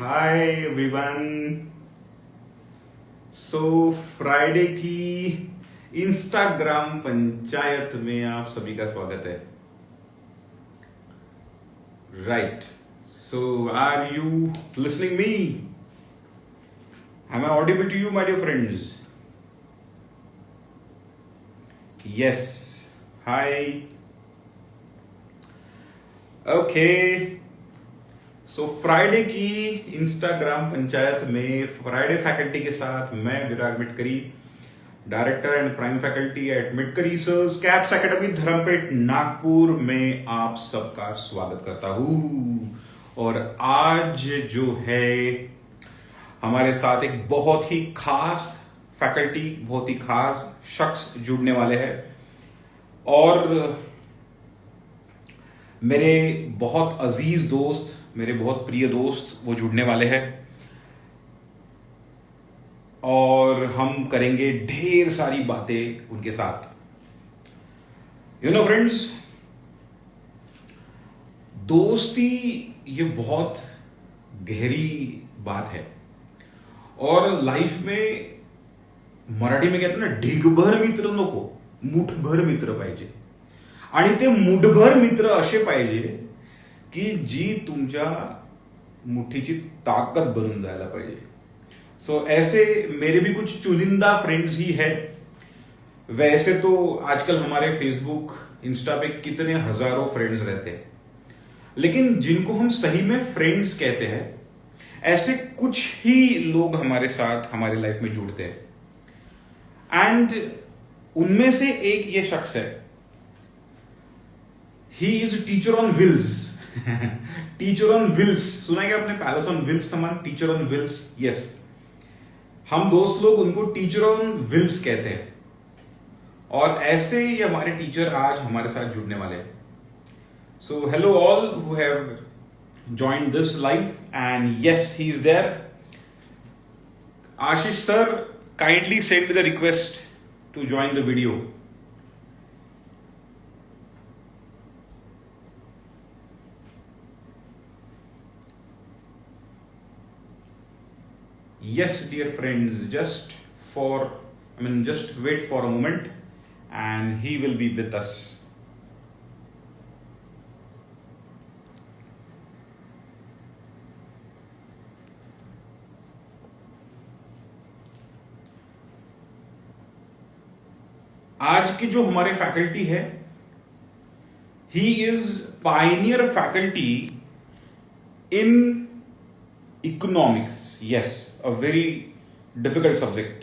हाय everyone. So Friday की Instagram panchayat में आप सभी का स्वागत है। Right, so are you listening me? Am I audible to you my dear friends? Yes, hi, okay. So Friday की इंस्टाग्राम पंचायत में फ्राइडे फैकल्टी के साथ मैं Virag Mitkari, director and prime faculty at Mitkari Research Caps Academy Dharampeth Nagpur में आप सबका स्वागत करता हूं। और आज जो है हमारे साथ एक बहुत ही खास फैकल्टी, बहुत ही खास शख्स जुड़ने वाले हैं और मेरे बहुत अजीज दोस्त, मेरे बहुत प्रिय दोस्त वो जुड़ने वाले हैं और हम करेंगे ढेर सारी बातें उनके साथ। यू नो फ्रेंड्स, दोस्ती ये बहुत गहरी बात है और लाइफ में मराठी में कहते ना, ढिगभर मित्र नको, मुठभर मित्र पाहिजे। आणि ते मुठभर मित्र असे पाहिजे की जी तुमच्या मुठीची ताकद बनून जायला पाहिजे। सो ऐसे मेरे भी कुछ चुनिंदा फ्रेंड्स ही है। वैसे तो आजकल हमारे फेसबुक, इंस्टा पे कितने हजारों फ्रेंड्स रहते हैं, लेकिन जिनको हम सही में फ्रेंड्स कहते हैं, ऐसे कुछ ही लोग हमारे साथ हमारी लाइफ में जुड़ते हैं। एंड उनमें से एक ये शख्स है। He is teacher on wheels. Teacher on wheels सुना क्या आपने? पैलेस ऑन व्हील्स समान टीचर ऑन व्हील्स। यस, हम दोस्त लोग उनको टीचर ऑन व्हील्स कहते हैं और ऐसे ही हमारे टीचर आज हमारे साथ जुड़ने वाले हैं। So hello all who have joined this live and yes, he is there. Ashish sir, kindly send me the request to join the video. Yes, dear friends, just wait for a moment and he will be with us. आज की जो हमारे faculty है, he is pioneer faculty in economics. Yes, a very difficult subject.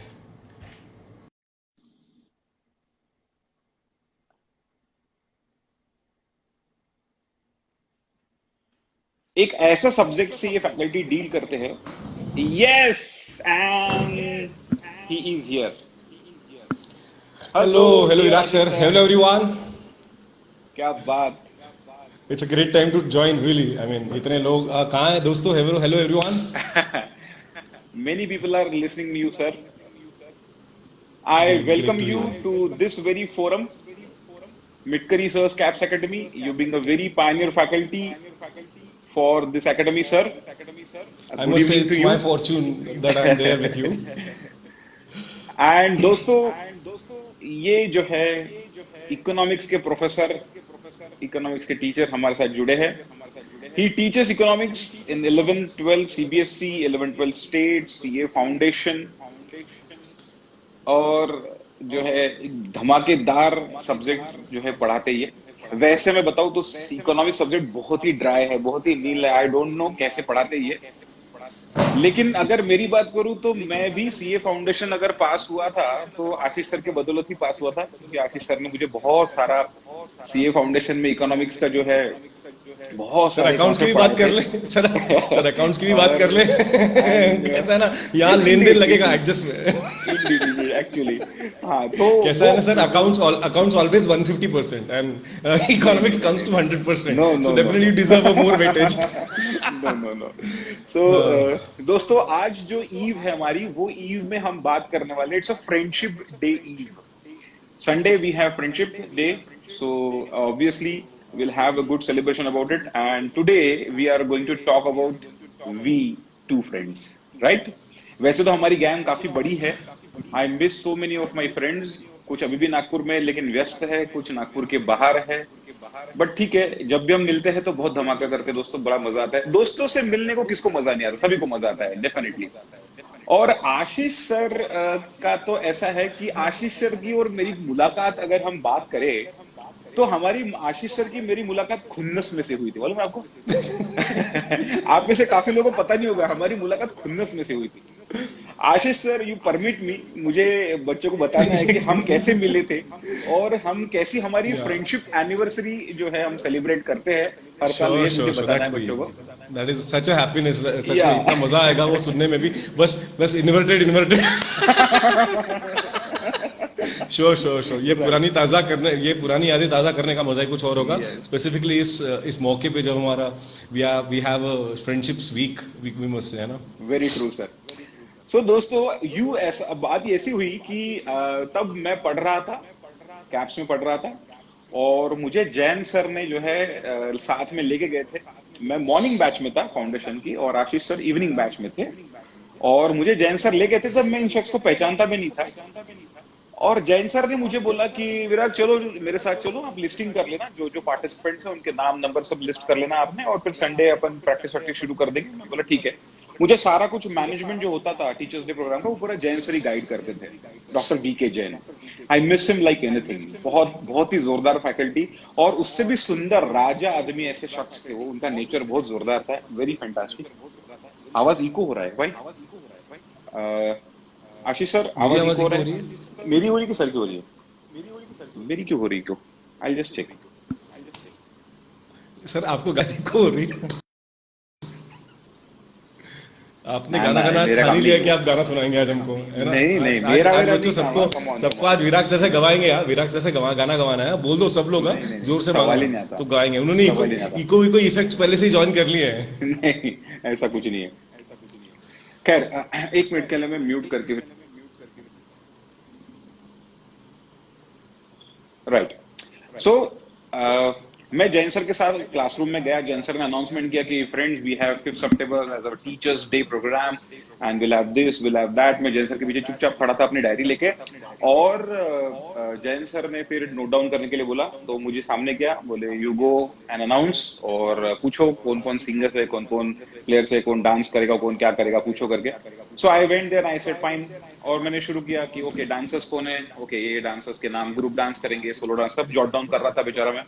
एक ऐसा subject से ये faculty deal करते हैं। Yes, and he is here. Hello, Virak sir. Hello everyone. क्या बात। It's a great time to join really. I mean, इतने लोग कहाँ हैं दोस्तों? Hello everyone. Many people are listening to you, sir. I welcome Great to you know. to this very forum, Mitkari Sir's Caps Academy. You being a very pioneer faculty for this academy, sir. I must say it's my fortune that I'm there with you. And दोस्तों, ये जो है economics के professor, economics के teacher हमारे साथ जुड़े हैं। He teaches economics in 11-12 CBSE, 11-12 state, CA Foundation, और जो है धमाकेदार सब्जेक्ट जो है पढ़ाते ही है। वैसे मैं बताऊं तो इकोनॉमिक सब्जेक्ट बहुत ही ड्राई है, बहुत ही नील है। आई डोंट नो कैसे पढ़ाते ही है। लेकिन अगर मेरी बात करूं तो मैं भी सीए फाउंडेशन अगर पास हुआ था तो आशीष सर के बदौलत ही पास हुआ था, क्योंकि आशीष सर ने मुझे बहुत सारा सीए फाउंडेशन में इकोनॉमिक्स का जो है बहुत सर सारे अकाउंट्स की भी concept बात कर पढ़ाए ले। सर अकाउंट्स की भी बात कर ले। कैसा है ना, यहाँ लेन देन लगेगा एडजस्ट में। एक्चुअली। हाँ, तो कैसा है ना sir, accounts always 150% and economics comes to 100%। So definitely you deserve a more weightage. No. So दोस्तों, आज जो ईव है हमारी, वो ईव में हम बात करने वाले, it's a friendship day eve. Sunday we have Friendship Day, so obviously we'll have a good celebration about it. And today we are going to talk about we, 2 friends, right? वैसे तो हमारी gang काफी बड़ी है। I miss so many of my friends. कुछ अभी भी नागपुर में लेकिन व्यस्त है, कुछ नागपुर के बाहर है, बट ठीक है, जब भी हम मिलते हैं तो बहुत धमाका करते हैं दोस्तों, बड़ा मजा आता है। दोस्तों से मिलने को किसको मजा नहीं आता, सभी को मजा आता है डेफिनेटली। और आशीष सर का तो ऐसा है कि आशीष सर की और मेरी मुलाकात अगर हम बात करें तो हमारी आशीष सर की मेरी मुलाकात खुन्नस में से हुई थी, मालूम है आपको? आप में से काफी लोगों को पता नहीं होगा, हमारी मुलाकात खुन्नस में से हुई थी। आशीष सर, यू परमिट मी, मुझे बच्चों को बताना है कि हम कैसे मिले थे और हम कैसी हमारी फ्रेंडशिप एनिवर्सरी जो है हम सेलिब्रेट करते हैं हर साल। ये मुझे बताना है बच्चों को। That is such a happiness, सच में इतना मजा आएगा वो सुनने में भी। बस इन्वर्टेड श्योर ये पुरानी यादें ताजा करने का मजा ही कुछ और होगा। स्पेसिफिकली इस मौके पे जब हमारा we have friendships week we must say, है ना? Very true sir. सो दोस्तों, ऐसा बात ऐसी हुई कि तब मैं पढ़ रहा था, कैप्स में पढ़ रहा था, और मुझे जैन सर ने जो है साथ में लेके गए थे। मैं मॉर्निंग बैच में था फाउंडेशन की और आशीष सर इवनिंग बैच में थे, और मुझे जैन सर ले गए थे। तब मैं इन शख्स को पहचानता भी नहीं था, और जैन सर ने मुझे बोला कि विराट चलो मेरे साथ चलो, आप लिस्टिंग कर लेना, जो जो पार्टिसिपेंट्स हैं उनके नाम नंबर सब लिस्ट कर लेना आपने, और फिर संडे अपन प्रैक्टिस वैक्टिस शुरू कर देंगे। मैं बोला ठीक है। मुझे सारा कुछ मैनेजमेंट जो होता था टीचर्स डे प्रोग्राम का, वो पूरा जैन सर ही गाइड करते थे, doctor BK Jain. I miss him like anything. बहुत ही जोरदार फैकल्टी, और उससे भी सुंदर राजा आदमी ऐसे शख्स थे वो। उनका नेचर बहुत जोरदार था, वेरी फैंटास्टिक। आवाज इको हो रहा है भाई। आशीष सर, आवाज इको हो रहा है? मेरी हो रही कि सर की हो रही है? मेरी क्यों हो रही? क्यों? I just check. सर आपको गाली को हो रही है? आपने गाना ठान ही लिया कि आप गाना सुनाएंगे आज हमको, है ना? नहीं, मेरा बच्चों सबको आज विराट सर से गवाएंगे यार। विराट सर से गाना गवाना है, बोल दो सब लोग, जोर से मांगो तो गाएंगे। उन्होंने इको इफेक्ट्स पहले से ही ज्वाइन कर लिए हैं। नहीं, ऐसा कुछ नहीं है। खैर, 1 मिनट के लिए मैं म्यूट करके, राइट। सो मैं जैन सर के साथ क्लासरूम में गया। जैन सर ने अनाउंसमेंट किया कि friends, we have 5 September as our teachers day programme and will have this, will have that. मैं जैन सर के पीछे चुपचाप खड़ा था अपनी डायरी लेके, और जैन सर ने फिर नोट डाउन करने के लिए बोला, तो मुझे सामने किया, बोले यू गो एंड अनाउंस, और पूछो कौन कौन सिंगर्स है, कौन कौन प्लेयर्स है, कौन डांस करेगा, कौन क्या करेगा, पूछो करके। So I went there, I said fine, और मैंने शुरू किया कि ओके डांसर्स कौन है, ओके ये डांसर्स के नाम, ग्रुप डांस करेंगे, सोलो डांस, सब जॉट डाउन कर रहा था बेचारा मैं।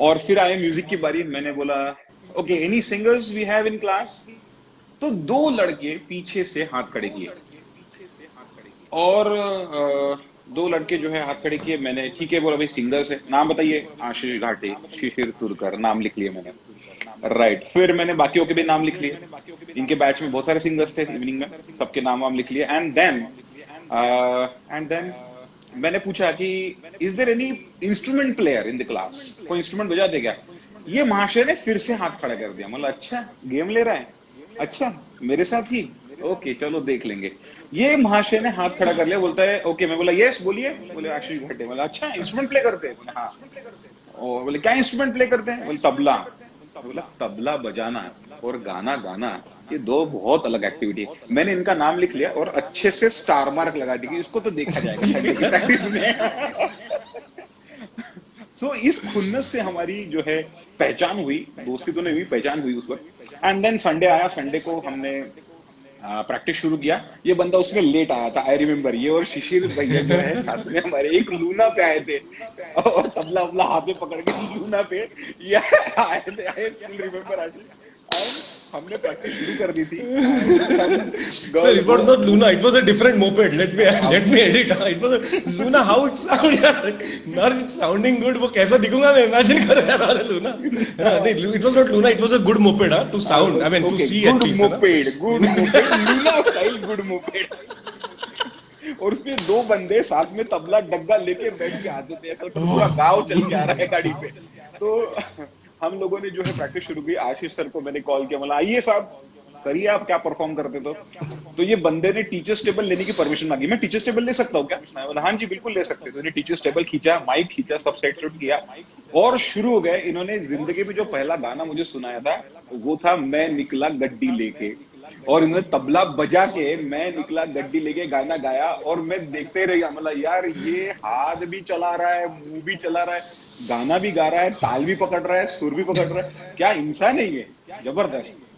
और फिर आए म्यूजिक की बारी। मैंने बोला okay any singers we have in class. तो 2 लड़के पीछे से हाथ खड़े किए, और 2 लड़के जो है हाथ खड़े किए। मैंने ठीक है बोला, भाई सिंगर्स है, नाम बताइए। आशीष घाटे, शिशिर तुरकर, नाम लिख लिए मैंने, राइट। फिर मैंने बाकियों के भी नाम लिख लिए। इनके बैच में बहुत सारे सिंगर्स थे इवनिंग में, सबके नाम लिख लिए। एंड देन मैंने पूछा कि is there any instrument player in the class, कोई इंस्ट्रूमेंट बजा दे क्या? ये महाशय ने फिर से हाथ खड़ा कर दिया। मतलब अच्छा गेम ले रहा है, अच्छा मेरे साथ ही, ओके चलो देख लेंगे। ये महाशय ने हाथ खड़ा कर लिया, बोलता है ओके। मैं बोला यस बोलिए। बोले आशीष घाटे। बोला अच्छा इंस्ट्रूमेंट प्ले करते हैं? बोले हाँ। और बोले क्या इंस्ट्रूमेंट प्ले करते हैं? बोले तबला। बोला तबला बजाना और गाना गाना ये 2 बहुत अलग एक्टिविटी है। मैंने इनका नाम लिख लिया और अच्छे से स्टार मार्क लगा दी कि इसको तो देखा जाएगा प्रैक्टिस में। सो इस खुन्नस से हमारी जो है पहचान हुई, दोस्ती तो नहीं हुई, पहचान हुई उस वक्त। एंड देन संडे आया, संडे को हमने प्रैक्टिस शुरू किया। ये बंदा उसमें लेट आया था, आई रिमेम्बर। ये और शिशिर भैया जो है साथ में हमारे एक लूना पे आए थे, और तबला उबला हाथ में पकड़ के लूना पे ये आए थे। आई स्टिल रिमेम्बर आशीष। हमने प्रैक्टिस शुरू कर दी थी। Sir, it was not Luna, it was a different moped. Let me edit. It was a Luna. How it sound यार? Not sounding good. वो कैसा दिखूंगा मैं? Imagine करो यार वाला Luna. नहीं, it was not Luna. It was a good moped, to sound. I mean, to see at least. Good moped. Luna style good moped. और उसमें 2 बंदे साथ में तबला डग्गा लेके बैठ के आते थे, ऐसा पूरा गाँव चल के आ रहा है गाड़ी पे। तो हम लोगों ने जो है प्रैक्टिस शुरू की। आशीष सर को मैंने कॉल किया, बोला आइए साहब करिए, आप क्या परफॉर्म करते तो ये बंदे ने टीचर्स टेबल लेने की परमिशन मांगी। मैं टीचर्स टेबल ले सकता हूँ क्या? मैं बोला हाँ जी बिल्कुल ले सकते। तो इन्हें टीचर्स टेबल खींचा, माइक खींचा, सब सेट शूट किया और शुरू हो गए। इन्होंने जिंदगी में जो पहला गाना मुझे सुनाया था वो था मैं निकला गड्डी लेके। और इन्होंने तबला बजा के, मैं निकला गड्डी लेके, गाना गाया और मैं देखते रह गया, मतलब यार ये हाथ भी चला रहा है, मुंह भी चला रहा है, गाना भी गा रहा है, ताल भी पकड़ रहा है, सुर भी पकड़ रहा है, क्या इंसान है ये, जबरदस्त।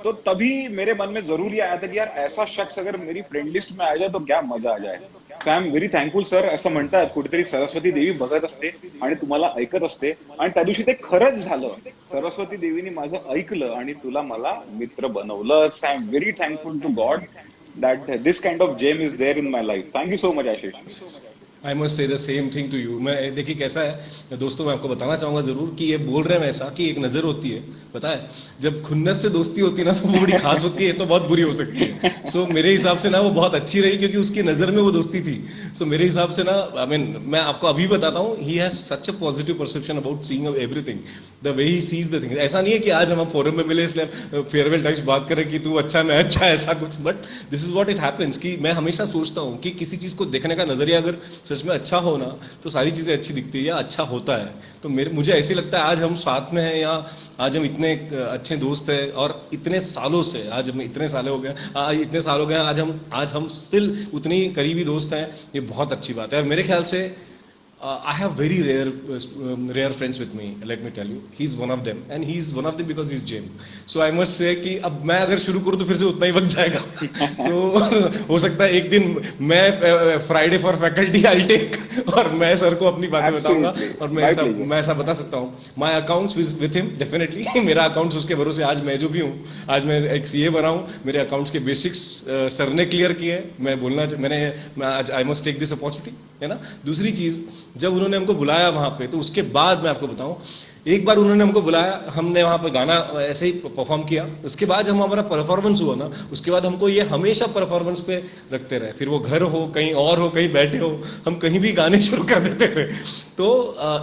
तो तभी मेरे मन में जरूर ये आया था कि यार ऐसा शख्स अगर मेरी फ्रेंड लिस्ट में आ जाए तो क्या मजा आ जाए। सो I am very thankful sir. असं म्हणतात कुठेतरी सरस्वती देवी बघत असते आणि तुम्हाला ऐकत असते, आणि त्या दिवशी ते खरंच झालं. सरस्वती देवीने माझं ऐकलं आणि तुला मला मित्र बनवलं. So I am very thankful to God that this kind of gem is there in my life. Thank you so much, Ashish. I must say the same thing to you. मैं देखिए कैसा है दोस्तों, मैं आपको बताना चाहूंगा जरूर कि ये बोल रहे हैं ऐसा कि एक नजर होती है, पता है जब खुन्नस से दोस्ती होती है ना तो वो बड़ी खास होती है, तो बहुत बुरी हो सकती है. सो मेरे हिसाब से ना वो बहुत अच्छी रही क्योंकि उसकी नजर में वो दोस्ती थी. सो मेरे हिसाब से ना आई मीन मैं आपको अभी बताता हूँ, he has such a positive perception about seeing everything, the way he sees the thing. ऐसा नहीं है कि आज हम फोरम में मिले इसलिए फेयरवेल टाइप्स बात करें कि तू अच्छा मैं अच्छा, ऐसा कुछ. But this is what it happens कि मैं हमेशा सोचता हूँ कि किसी चीज को देखने का नजरिया अगर सच में अच्छा हो ना तो सारी चीजें अच्छी दिखती है या अच्छा होता है. तो मुझे ऐसे लगता है आज हम साथ में हैं या आज हम इतने अच्छे दोस्त हैं और इतने सालों से, आज हम इतने साल हो गए, इतने साल हो गए, आज हम स्टिल उतनी करीबी दोस्त हैं. ये बहुत अच्छी बात है. और मेरे ख्याल से I have very rare friends with me. Let me tell you, he's one of them, and he's one of them because he's Jim. So I must say कि अब मैं अगर शुरू करूँ तो फिर से उतना ही वक्त जाएगा. So हो सकता है एक दिन मैं Friday for faculty I take और मैं सर को अपनी बातें बताऊंगा और मैं ऐसा बता सकता हूँ. माई अकाउंट्स विथ हिम डेफिनेटली. मेरा अकाउंट्स उसके भरोसे आज मैं जो भी हूँ, आज मैं एक सीए बना हूँ. मेरे अकाउंट्स के बेसिक्स सर ने क्लियर किए. मैंने आज I must take this opportunity, है ना. दूसरी चीज, जब उन्होंने हमको बुलाया वहां पे, तो उसके बाद मैं आपको बताऊं, एक बार उन्होंने हमको बुलाया, हमने वहां पे गाना ऐसे ही परफॉर्म किया. उसके बाद जब हमारा परफॉर्मेंस हुआ ना, उसके बाद हमको ये हमेशा परफॉर्मेंस पे रखते रहे. फिर वो घर हो, कहीं और हो, कहीं बैठे हो, हम कहीं भी गाने शुरू कर देते थे. तो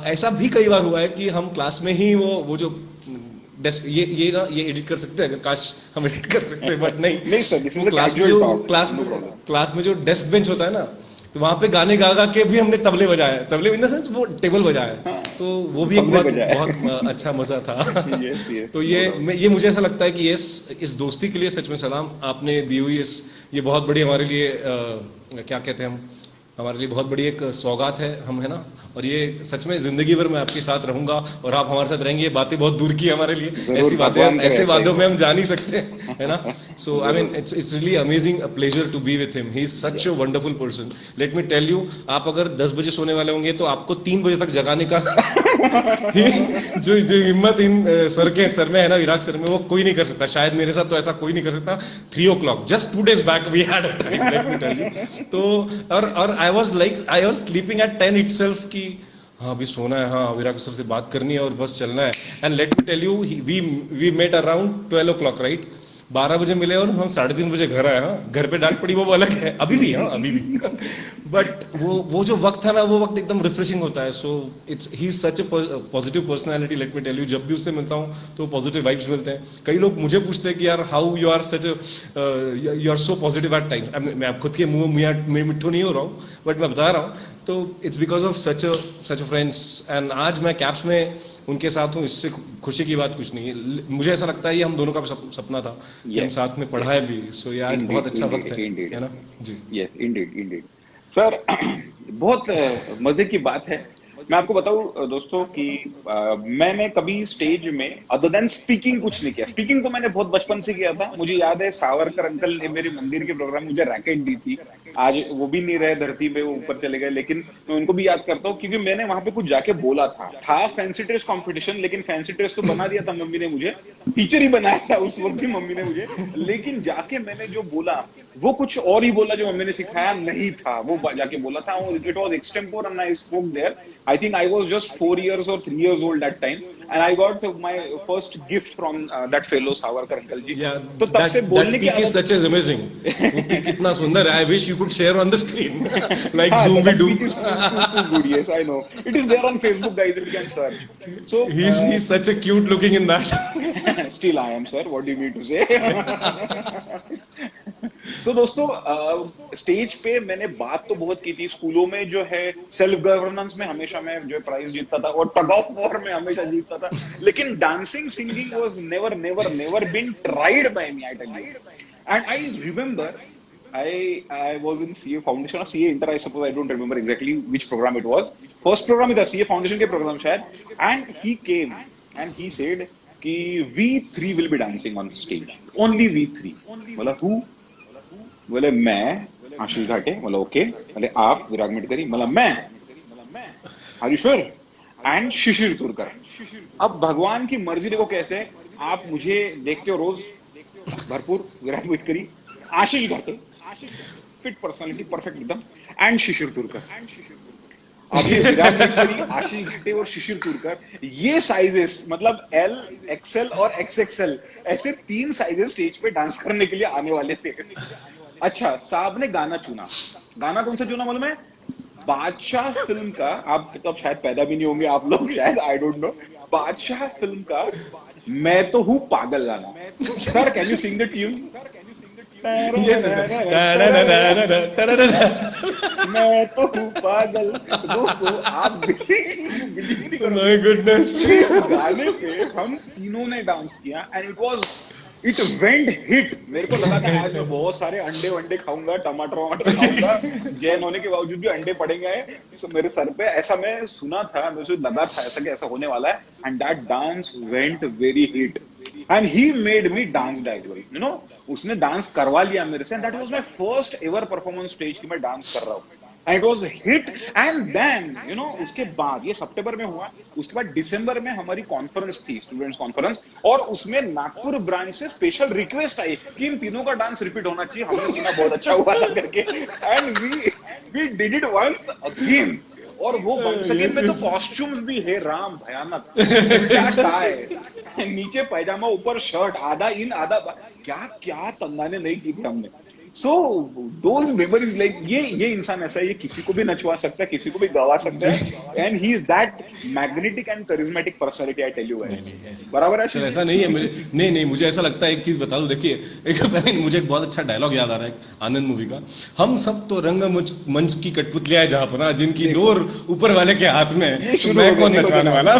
ऐसा भी कई बार हुआ है कि हम क्लास में ही वो जो ये एडिट कर सकते हैं अगर काश हम एडिट कर सकते हैं, बट नहीं सर. क्लास में जो डेस्क बेंच होता है ना, तो वहां पे गाने गा के भी हमने तबले बजाए. तबले इन द सेंस वो टेबल बजाया. तो वो भी एक बहुत अच्छा मजा था. तो ये मुझे ऐसा लगता है कि इस दोस्ती के लिए सच में सलाम. आपने दी हुई ये बहुत बड़ी हमारे लिए क्या कहते हैं हम, हमारे लिए बहुत बड़ी एक सौगात है हम, है ना. और ये सच में जिंदगी भर मैं आपके साथ रहूंगा और आप हमारे साथ रहेंगे. ये बातें बहुत दूर की है हमारे लिए, ऐसी बातें ऐसे वादों में हम जा नहीं सकते, है ना. So I mean it's really amazing pleasure to be with him. He is such a wonderful person. Let me tell you, आप अगर 10 बजे सोने वाले होंगे तो आपको 3 बजे तक जगाने का जो हिम्मत इन सर में है ना, विराग सर में, वो कोई नहीं कर सकता. शायद मेरे साथ तो ऐसा कोई नहीं कर सकता. 3 o'clock just 2 days back we had a time, let me tell you. तो और I was sleeping at 10 itself कि हाँ अभी सोना है, हाँ विराग सर से बात करनी है और बस चलना है. And let me tell you, we met around 12 o'clock, right. 12 बजे मिले और हम 3:30 बजे घर आए. हाँ, घर पे डांट पड़ी वो अलग है, अभी भी. हाँ अभी भी. बट वो जो वक्त था ना, वो वक्त एकदम रिफ्रेशिंग होता है. So he is such a positive personality. Let me tell you, जब भी उससे मिलता हूँ तो पॉजिटिव वाइब्स मिलते हैं. कई लोग मुझे पूछते हैं कि यार how you are so positive at times. मैं खुद के मुंह में मिट्ठू नहीं हो रहा हूँ, बट मैं बता रहा हूँ. तो it's because of such a friends. And आज मैं कैप्स में उनके साथ हूँ, इससे खुशी की बात कुछ नहीं है. मुझे ऐसा लगता है ये हम दोनों का सपना था कि हम साथ में पढ़ाए भी. सो ये आज बहुत अच्छा वक्त है ना जी. Yes Indeed sir. बहुत मजे की बात है. मैं आपको बताऊं दोस्तों कि मैंने कभी स्टेज में अदर देन स्पीकिंग कुछ नहीं किया. स्पीकिंग तो मैंने बहुत बचपन से किया था. मुझे याद है सावरकर अंकल ने मेरे मंदिर के प्रोग्राम में मुझे रैकेट दी थी. आज वो भी नहीं रहे धरती पे, वो ऊपर चले गए, लेकिन मैं उनको भी याद करता हूँ क्योंकि मैंने वहां पे कुछ जाके बोला था फैंसी ड्रेस कॉम्पिटिशन. लेकिन फैंसी ड्रेस तो बना दिया था मम्मी ने मुझे, टीचर ही बनाया था उस वक्त भी मम्मी ने मुझे. लेकिन जाके मैंने जो बोला वो कुछ और ही बोला जो मम्मी ने सिखाया नहीं था. वो जाके बोला था, it was extempore and I spoke there. I think I was just 4 years or 3 years old that time, and I got my first gift from that fellow Savarkar uncle ji. Yeah, तो तब से बोलने की is such as amazing. कितना सुंदर है. I wish you could share on the screen like Zoom we do. Good, yes, I know. It is there on Facebook, guys. You can search. So he's such a cute looking in that. Still I am, sir. What do you mean to say? So दोस्तों stage पे मैंने बात तो बहुत की थी. स्कूलों में जो है सेल्फ गवर्नेंस में हमेशा मैं जो प्राइज जीतता था और टग ऑफ वॉर में हमेशा जीतता था. लेकिन dancing singing was never been tried by me, I tell you. And I remember I was in CA Foundation or CA Inter, I suppose. I don't remember exactly which program it was. First program था CA Foundation के program शायद. And he came and he said कि we three will be dancing on stage. Only we three. बोला who? बोले मैं आशीष घाटे. बोला okay. बोले आप विराग मेटकरी. बोला मैं. Are you sure? And शिशिर तुरकर. अब भगवान की मर्जी देखो कैसे. आप मुझे देखते हो रोज भरपूर विराग मेटकरी, आशीष घाटे, फिट पर्सनालिटी, परफेक्ट एकदम, एंड शिशिर तुरकर. अब ये विराग मेटकरी, आशीष घाटे और शिशिर तुरकर, ये साइजेस मतलब एल, एक्सएल और एक्सएक्सएल, ऐसे 3 साइजेस स्टेज पे डांस करने के लिए आने वाले थे. अच्छा, साहब ने गाना चुना. गाना कौन सा चुना मालूम है? बादशाह फिल्म का, आप तो अब शायद पैदा भी नहीं होंगे आप लोग शायद, आई डोंट नो, बादशाह फिल्म का मैं तो हूँ पागल गाना. Sir can you sing the tune? मैं तो हूँ पागल. दोस्तों आप बिलीव नहीं करोगे, इस गाने पे हम तीनों ने डांस किया एंड इट वेंट हिट. मेरे को लगा था आज मैं बहुत सारे अंडे वंडे खाऊंगा, टमाटर वमाटर खाऊंगा. जैन होने के बावजूद भी अंडे पड़ेंगे मेरे सर पे, ऐसा मैं सुना था, मुझे लगा था ऐसा कि ऐसा होने वाला है. And that dance went very hit and he made me dance as well. You know, उसने डांस करवा लिया मेरे से. And that was my first ever performance stage की मैं डांस कर रहा हूँ. And it was hit. And then you know उसके बाद, ये सितंबर में हुआ, उसके बाद दिसंबर में हमारी कॉन्फ्रेंस थी, स्टूडेंट्स कॉन्फ्रेंस, और उसमें नागपुर ब्रांच से स्पेशल रिक्वेस्ट आई कि इन तीनों का डांस रिपीट होना चाहिए, हमने सुना बहुत अच्छा हुआ था करके. And we did it once again. और वो वंस अगेन में तो कॉस्ट्यूम्स भी है राम भयानक. क्या टाई, नीचे पैजामा, ऊपर शर्ट, आधा इन आधा क्या क्या तंगाने नहीं की थी हमने. So those memories, like ये इंसान ऐसा है, ये किसी को भी नचवा सकता है, किसी को भी गवा सकता है. And he is that magnetic and charismatic personality, I tell you guys. बराबर है? ऐसा नहीं है मेरे, नहीं मुझे ऐसा लगता है, एक चीज बता दो. देखिए मुझे एक बहुत अच्छा डायलॉग याद आ रहा है आनंद मूवी का. हम सब तो रंग मंच की कठपुतलियां हैं जहां पर ना, जिनकी डोर ऊपर वाले के हाथ में है. मैं कौन नचवाने वाला?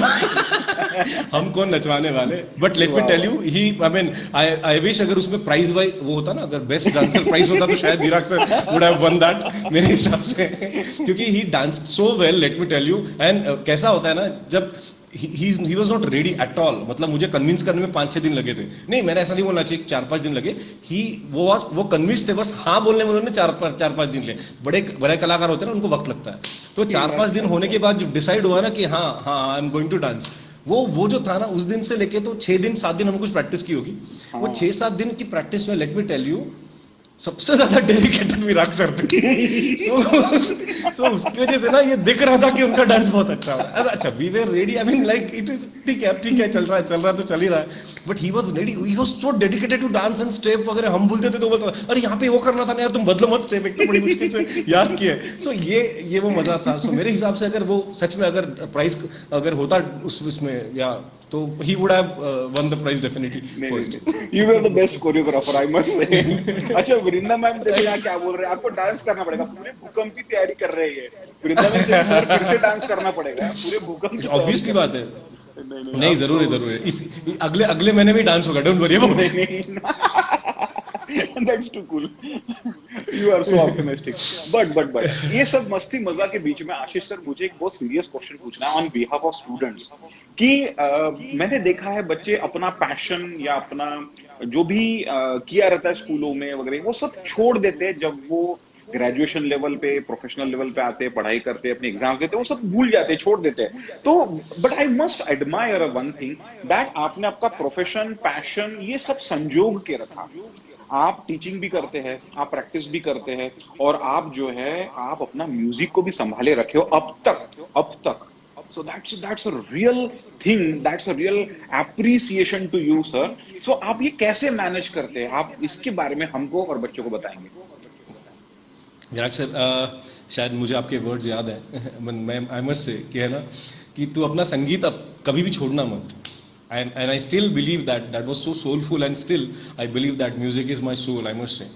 हम कौन नचवाने वाले? But let me tell you, he I mean I wish अगर उसमें प्राइज वाइज वो होता ना, अगर बेस्ट डांसर प्राइज होता तो शायद Virag sir would have won that मेरे हिसाब से, क्योंकि he dance so well. Let me tell you. And कैसा होता है ना, जब he was not ready at all, मतलब मुझे कन्विंस करने में 5-6 दिन लगे थे. नहीं, मैंने ऐसा नहीं बोलना चाहिए, 4-5 दिन लगे. वो कन्विंस थे, बस हाँ बोलने में उन्होंने 4-5 दिन ले. बड़े कलाकार होते हैं ना, उनको वक्त लगता है. तो 4-5 दिन होने के बाद जब डिसाइड हुआ ना कि हाँ I am going to dance, वो जो था ना, उस दिन से लेके तो 6 दिन हम कुछ प्रैक्टिस की होगी. वो 6-7 दिन की प्रैक्टिस में, लेट मी टेल यू, सबसे ज्यादा डेडिकेटेड विराग सर थे. सो उसकी वजह से ना ये दिख रहा था कि उनका डांस बहुत अच्छा है. अच्छा, we were ready, I mean like it is ठीक है चल रहा है तो चल ही रहा है. But he was ready, he was so dedicated to dance and step वगैरह. हम बोलते थे तो बोलता अरे यहाँ पे वो करना था ना यार, तुम बदलो मत स्टेप, एक तो बड़ी मुश्किल से याद किया. सो ये वो मजा था. सो मेरे हिसाब से अगर वो सच में अगर प्राइज अगर होता उसमें, या तो he would have won the prize definitely first. You were the best choreographer, I must say. अच्छा, वृंदा मैम देखो यहाँ क्या बोल रहे हैं, आपको डांस करना पड़ेगा. पूरे भूकंप की तैयारी कर रहे हैं. वृंदा मैम से सर फिर से डांस करना पड़ेगा पूरे भूकंप की. ऑब्वियसली बात है. नहीं जरूर है. इस अगले महीने में डांस होगा, don't worry. That's too cool. You are so optimistic. But ये सब मस्ती मजा के बीच में आशीष सर, मुझे एक बहुत सीरियस क्वेश्चन पूछना है ऑन बिहाफ ऑफ स्टूडेंट्स. कि मैंने देखा है बच्चे अपना पैशन या अपना जो भी किया रहता है स्कूलों में वगैरह, वो सब छोड़ देते हैं जब वो ग्रेजुएशन लेवल पे, प्रोफेशनल लेवल पे आते हैं, पढ़ाई करते हैं, अपने एग्जाम्स देते हैं, वो सब भूल जाते हैं, छोड़ देते हैं. तो but I must admire one thing, that आपने आपका प्रोफेशन, पैशन, ये सब संजोग के रखा. आप टीचिंग भी करते हैं, आप प्रैक्टिस भी करते हैं, और आप जो है आप अपना म्यूजिक को भी संभाले रखे हो अब तक. So that's a real thing, that's a real appreciation to you, sir. So आप ये कैसे मैनेज करते हैं? आप इसके बारे में हमको और बच्चों को बताएंगे. विराग सर, शायद मुझे आपके वर्ड्स याद है. मैं आई मस्ट से कि है ना, कि तू अपना संगीत अब कभी भी छोड़ना मत. And I still believe that was so soulful, and still I believe that music is my soul, I must say.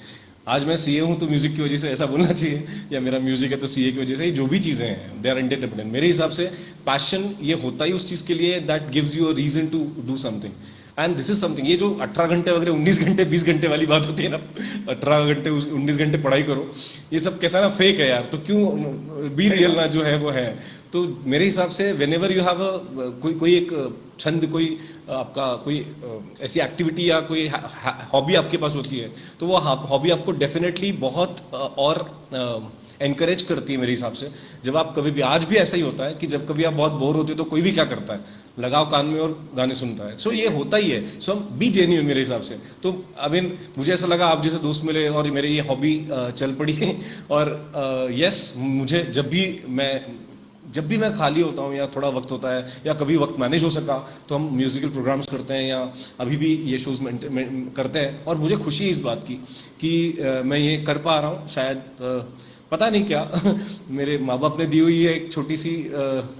आज मैं सीए हूँ तो म्यूजिक की वजह से ऐसा बोलना चाहिए, या मेरा म्यूजिक है तो सीए की वजह से. जो भी चीजें हैं दे आर इंटरडिपेंडेंट. मेरे हिसाब से पैशन ये होता ही उस चीज के लिए that gives you a reason to do something. And this is something, ये जो 18 घंटे वगैरह 19 घंटे 20 घंटे वाली बात होती है ना, 18 घंटे 19 घंटे पढ़ाई करो, ये सब कैसा ना फेक है यार, तो क्यों बी रियल ना जो है वो है। तो मेरे हिसाब से वेन एवर यू हैव कोई एक छंद, कोई आपका कोई ऐसी एक्टिविटी या कोई हॉबी आपके पास होती है, तो वो हॉबी आपको डेफिनेटली बहुत और एनकरेज करती है मेरे हिसाब से। जब आप कभी भी, आज भी ऐसा ही होता है कि जब कभी आप बहुत बोर होते हो तो कोई भी क्या करता है, लगाओ कान में और गाने सुनता है। सो ये होता ही है। सो बी जेन्युइन मेरे हिसाब से। तो आई मीन मुझे ऐसा लगा आप जैसे दोस्त मिले और मेरे ये हॉबी चल पड़ी और यस, मुझे जब भी मैं खाली होता हूँ या थोड़ा वक्त होता है या कभी वक्त मैनेज हो सका तो हम म्यूजिकल प्रोग्राम्स करते हैं या अभी भी ये शोज करते हैं। और मुझे खुशी है इस बात की कि मैं ये कर पा रहा हूँ। शायद पता नहीं क्या मेरे माँ बाप ने दी हुई है एक छोटी सी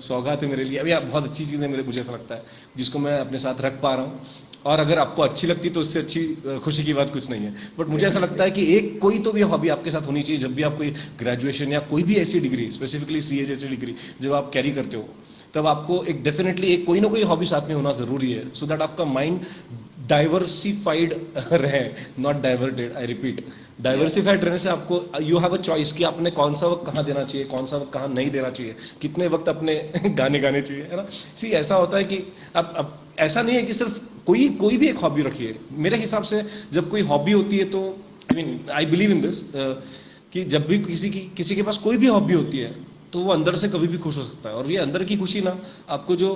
सौगात है मेरे लिए। अभी बहुत अच्छी चीज़ है मुझे ऐसा लगता है जिसको मैं अपने साथ रख पा रहा हूँ। और अगर आपको अच्छी लगती तो इससे अच्छी खुशी की बात कुछ नहीं है। बट मुझे ऐसा लगता है कि एक कोई तो भी हॉबी आपके साथ होनी चाहिए। जब भी आप कोई ग्रेजुएशन या कोई भी ऐसी डिग्री, स्पेसिफिकली सीए जैसी डिग्री जब आप कैरी करते हो, तब आपको एक डेफिनेटली एक कोई ना कोई हॉबी साथ में होना जरूरी है, सो दैट आपका माइंड डाइवर्सिफाइड रहे, not diverted. I repeat, diversified रहने से आपको यू हैव अ चॉइस कि आपने कौन सा वक्त कहाँ देना चाहिए, कौन सा वक्त कहाँ नहीं देना चाहिए, कितने वक्त अपने गाने गाने चाहिए, है ना। सी ऐसा होता है कि अब ऐसा नहीं है कि सिर्फ कोई भी एक हॉबी रखिए। मेरे हिसाब से जब कोई हॉबी होती है तो आई बिलीव इन दिस कि जब भी किसी के पास कोई भी हॉबी होती है तो वो अंदर से कभी भी खुश हो सकता है। और ये अंदर की खुशी ना आपको जो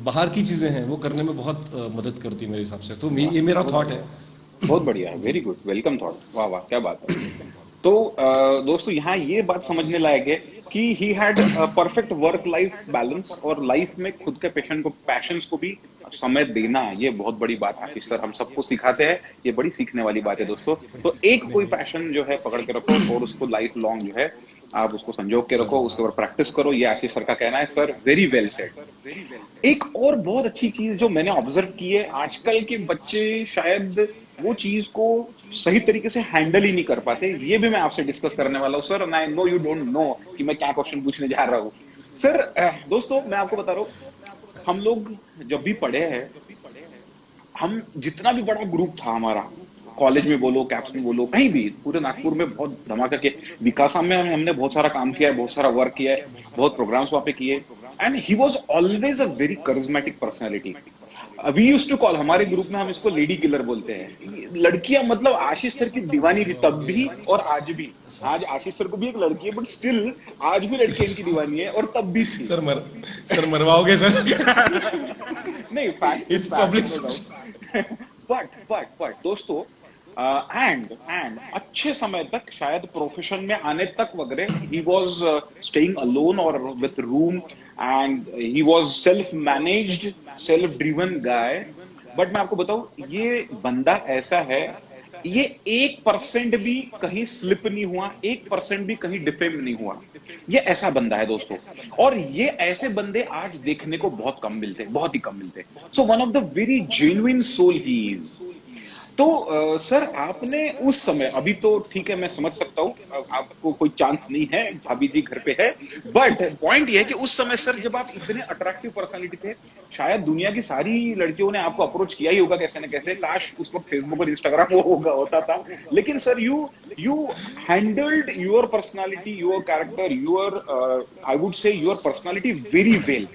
बाहर की चीजें हैं वो करने में बहुत मदद करती है मेरे हिसाब से। तो ये मेरा थॉट है। बहुत बढ़िया है, वेरी गुड, वेलकम थॉट, वाह वाह क्या बात है। तो दोस्तों यहाँ ये बात समझने लायक है कि he had perfect work life balance और लाइफ में खुद के पैशंस को भी समय देना, ये बहुत बड़ी बात आशीष सर हम सबको सिखाते हैं। ये बड़ी सीखने वाली बात है दोस्तों। तो एक कोई पैशन जो है पकड़ के रखो और उसको लाइफ लॉन्ग जो है आप उसको संजोग के रखो, उसके ऊपर प्रैक्टिस करो, ये आशीष सर का कहना है। Sir very well said. एक और बहुत अच्छी चीज जो मैंने ऑब्जर्व की है, आजकल के बच्चे शायद वो चीज को सही तरीके से हैंडल ही नहीं कर पाते। ये भी मैं आपसे डिस्कस करने वाला हूँ sir. And I know you don't know कि मैं क्या क्वेश्चन पूछने जा रहा हूँ सर। दोस्तों मैं आपको बता रहा हूँ, हम लोग जब भी पढ़े हैं, हम जितना भी बड़ा ग्रुप था हमारा, कॉलेज में बोलो, कैप्स में बोलो, कहीं भी, पूरे नागपुर में बहुत धमाका के विकासा में हमने बहुत सारा काम किया है, बहुत सारा वर्क किया है, बहुत प्रोग्राम्स वहां पे किए। And he was always a very charismatic personality. We used to call, हमारे ग्रुप में हम इसको लेडी किलर बोलते हैं। लड़कियां मतलब आशीष सर की दीवानी थी तब भी और आज भी। आज आशीष सर को भी एक लड़की है बट स्टिल आज भी लड़की इनकी दीवानी है और तब भी थी। सर मरवाओगे सर? नहीं, फैक्ट इज पब्लिक। बट दोस्तों एंड अच्छे समय तक, शायद प्रोफेशन में आने तक वगैरह, ही वॉज स्टेइंग अलोन और with room and he was self managed, self driven guy. But मैं आपको बताऊं, ये बंदा ऐसा है, ये 1% भी कहीं स्लिप नहीं हुआ, 1% भी कहीं डिफेम नहीं हुआ। ये ऐसा बंदा है दोस्तों। और ये ऐसे बंदे आज देखने को बहुत कम मिलते, बहुत ही कम मिलते। So one of the very genuine soul he is. तो सर आपने उस समय, अभी तो ठीक है मैं समझ सकता हूँ आपको कोई चांस नहीं है, भाभी जी घर पे है, बट पॉइंट ये है कि उस समय सर जब आप इतने अट्रैक्टिव पर्सनालिटी थे, शायद दुनिया की सारी लड़कियों ने आपको अप्रोच किया ही होगा कैसे न कैसे। काश उस वक्त फेसबुक और इंस्टाग्राम होता था। लेकिन sir you handled your personality, your character, your I would say your personality very well.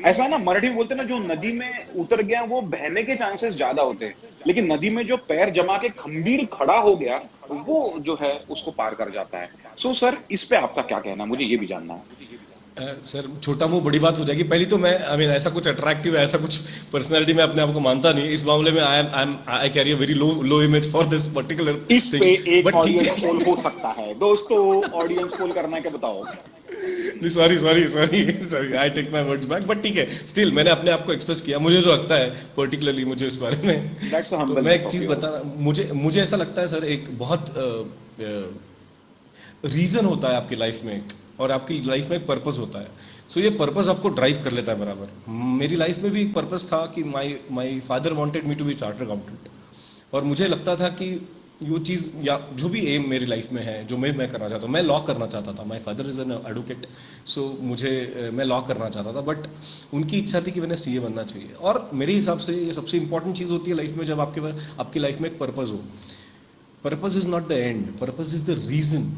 ऐसा ना मराठी में बोलते हैं ना, जो नदी में उतर गया वो बहने के चांसेस ज्यादा होते हैं, लेकिन नदी में जो पैर जमा के खंबीर खड़ा हो गया वो जो है उसको पार कर जाता है। सो सर इस पे आपका क्या कहना है, मुझे ये भी जानना है। सर छोटा मुंह बड़ी बात हो जाएगी। पहली तो मैं ऐसा कुछ अट्रैक्टिव, ऐसा कुछ पर्सनालिटी में अपने आप को मानता नहीं। इस मामले में I carry a very low image for this particular. इस पे एक ऑडियंस पोल हो सकता है दोस्तों, ऑडियंस पोल करना है क्या बताओ। Sorry I take my words back. But ठीक है, स्टिल मैंने अपने आप को एक्सप्रेस किया। मुझे जो लगता है पर्टिकुलरली मुझे इस बारे में, तो मैं एक चीज बता, मुझे ऐसा लगता है सर, एक बहुत रीजन होता है आपकी लाइफ में, और आपकी लाइफ में एक पर्पस होता है। सो ये पर्पस आपको ड्राइव कर लेता है बराबर। मेरी लाइफ में भी एक पर्पस था कि my father wanted me to be chartered accountant, और मुझे लगता था कि वो चीज़ या जो भी एम मेरी लाइफ में है, जो मैं करना चाहता हूँ, मैं लॉ करना चाहता था। My father is an advocate, so मुझे मैं लॉ करना चाहता था, बट उनकी इच्छा थी कि मैंने सीए बनना चाहिए। और मेरे हिसाब से ये सबसे इंपॉर्टेंट चीज़ होती है लाइफ में, जब आपकी लाइफ में एक पर्पज़ हो। Purpose is not the end, purpose is the reason.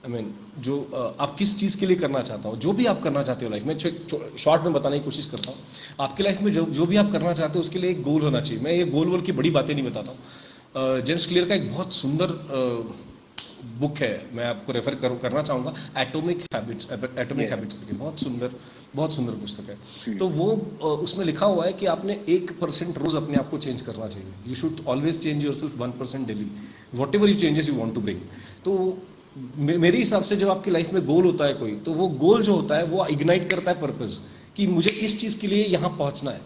I mean जो आप किस चीज़ के लिए करना चाहता हो, जो भी आप करना चाहते हो लाइफ में, शॉर्ट में बताने की कोशिश करता हूँ। आपकी लाइफ में जो भी आप करना चाहते हो उसके लिए एक गोल होना चाहिए। मैं ये गोल वोल की बड़ी बातें नहीं बताता हूँ। जेम्स क्लियर का एक बहुत सुंदर बुक है, मैं आपको रेफर करना चाहूँगा, एटॉमिक हैबिट्स करके, बहुत सुंदर पुस्तक है। तो वो उसमें लिखा हुआ है कि आपने 1% रोज अपने आप को चेंज करना चाहिए। You should always change yourself 1% daily, whatever you changes you want to bring. तो मेरे हिसाब से जब आपकी लाइफ में गोल होता है कोई, तो वो गोल जो होता है वो इग्नाइट करता है पर्पस, कि मुझे इस चीज के लिए यहाँ पहुंचना है।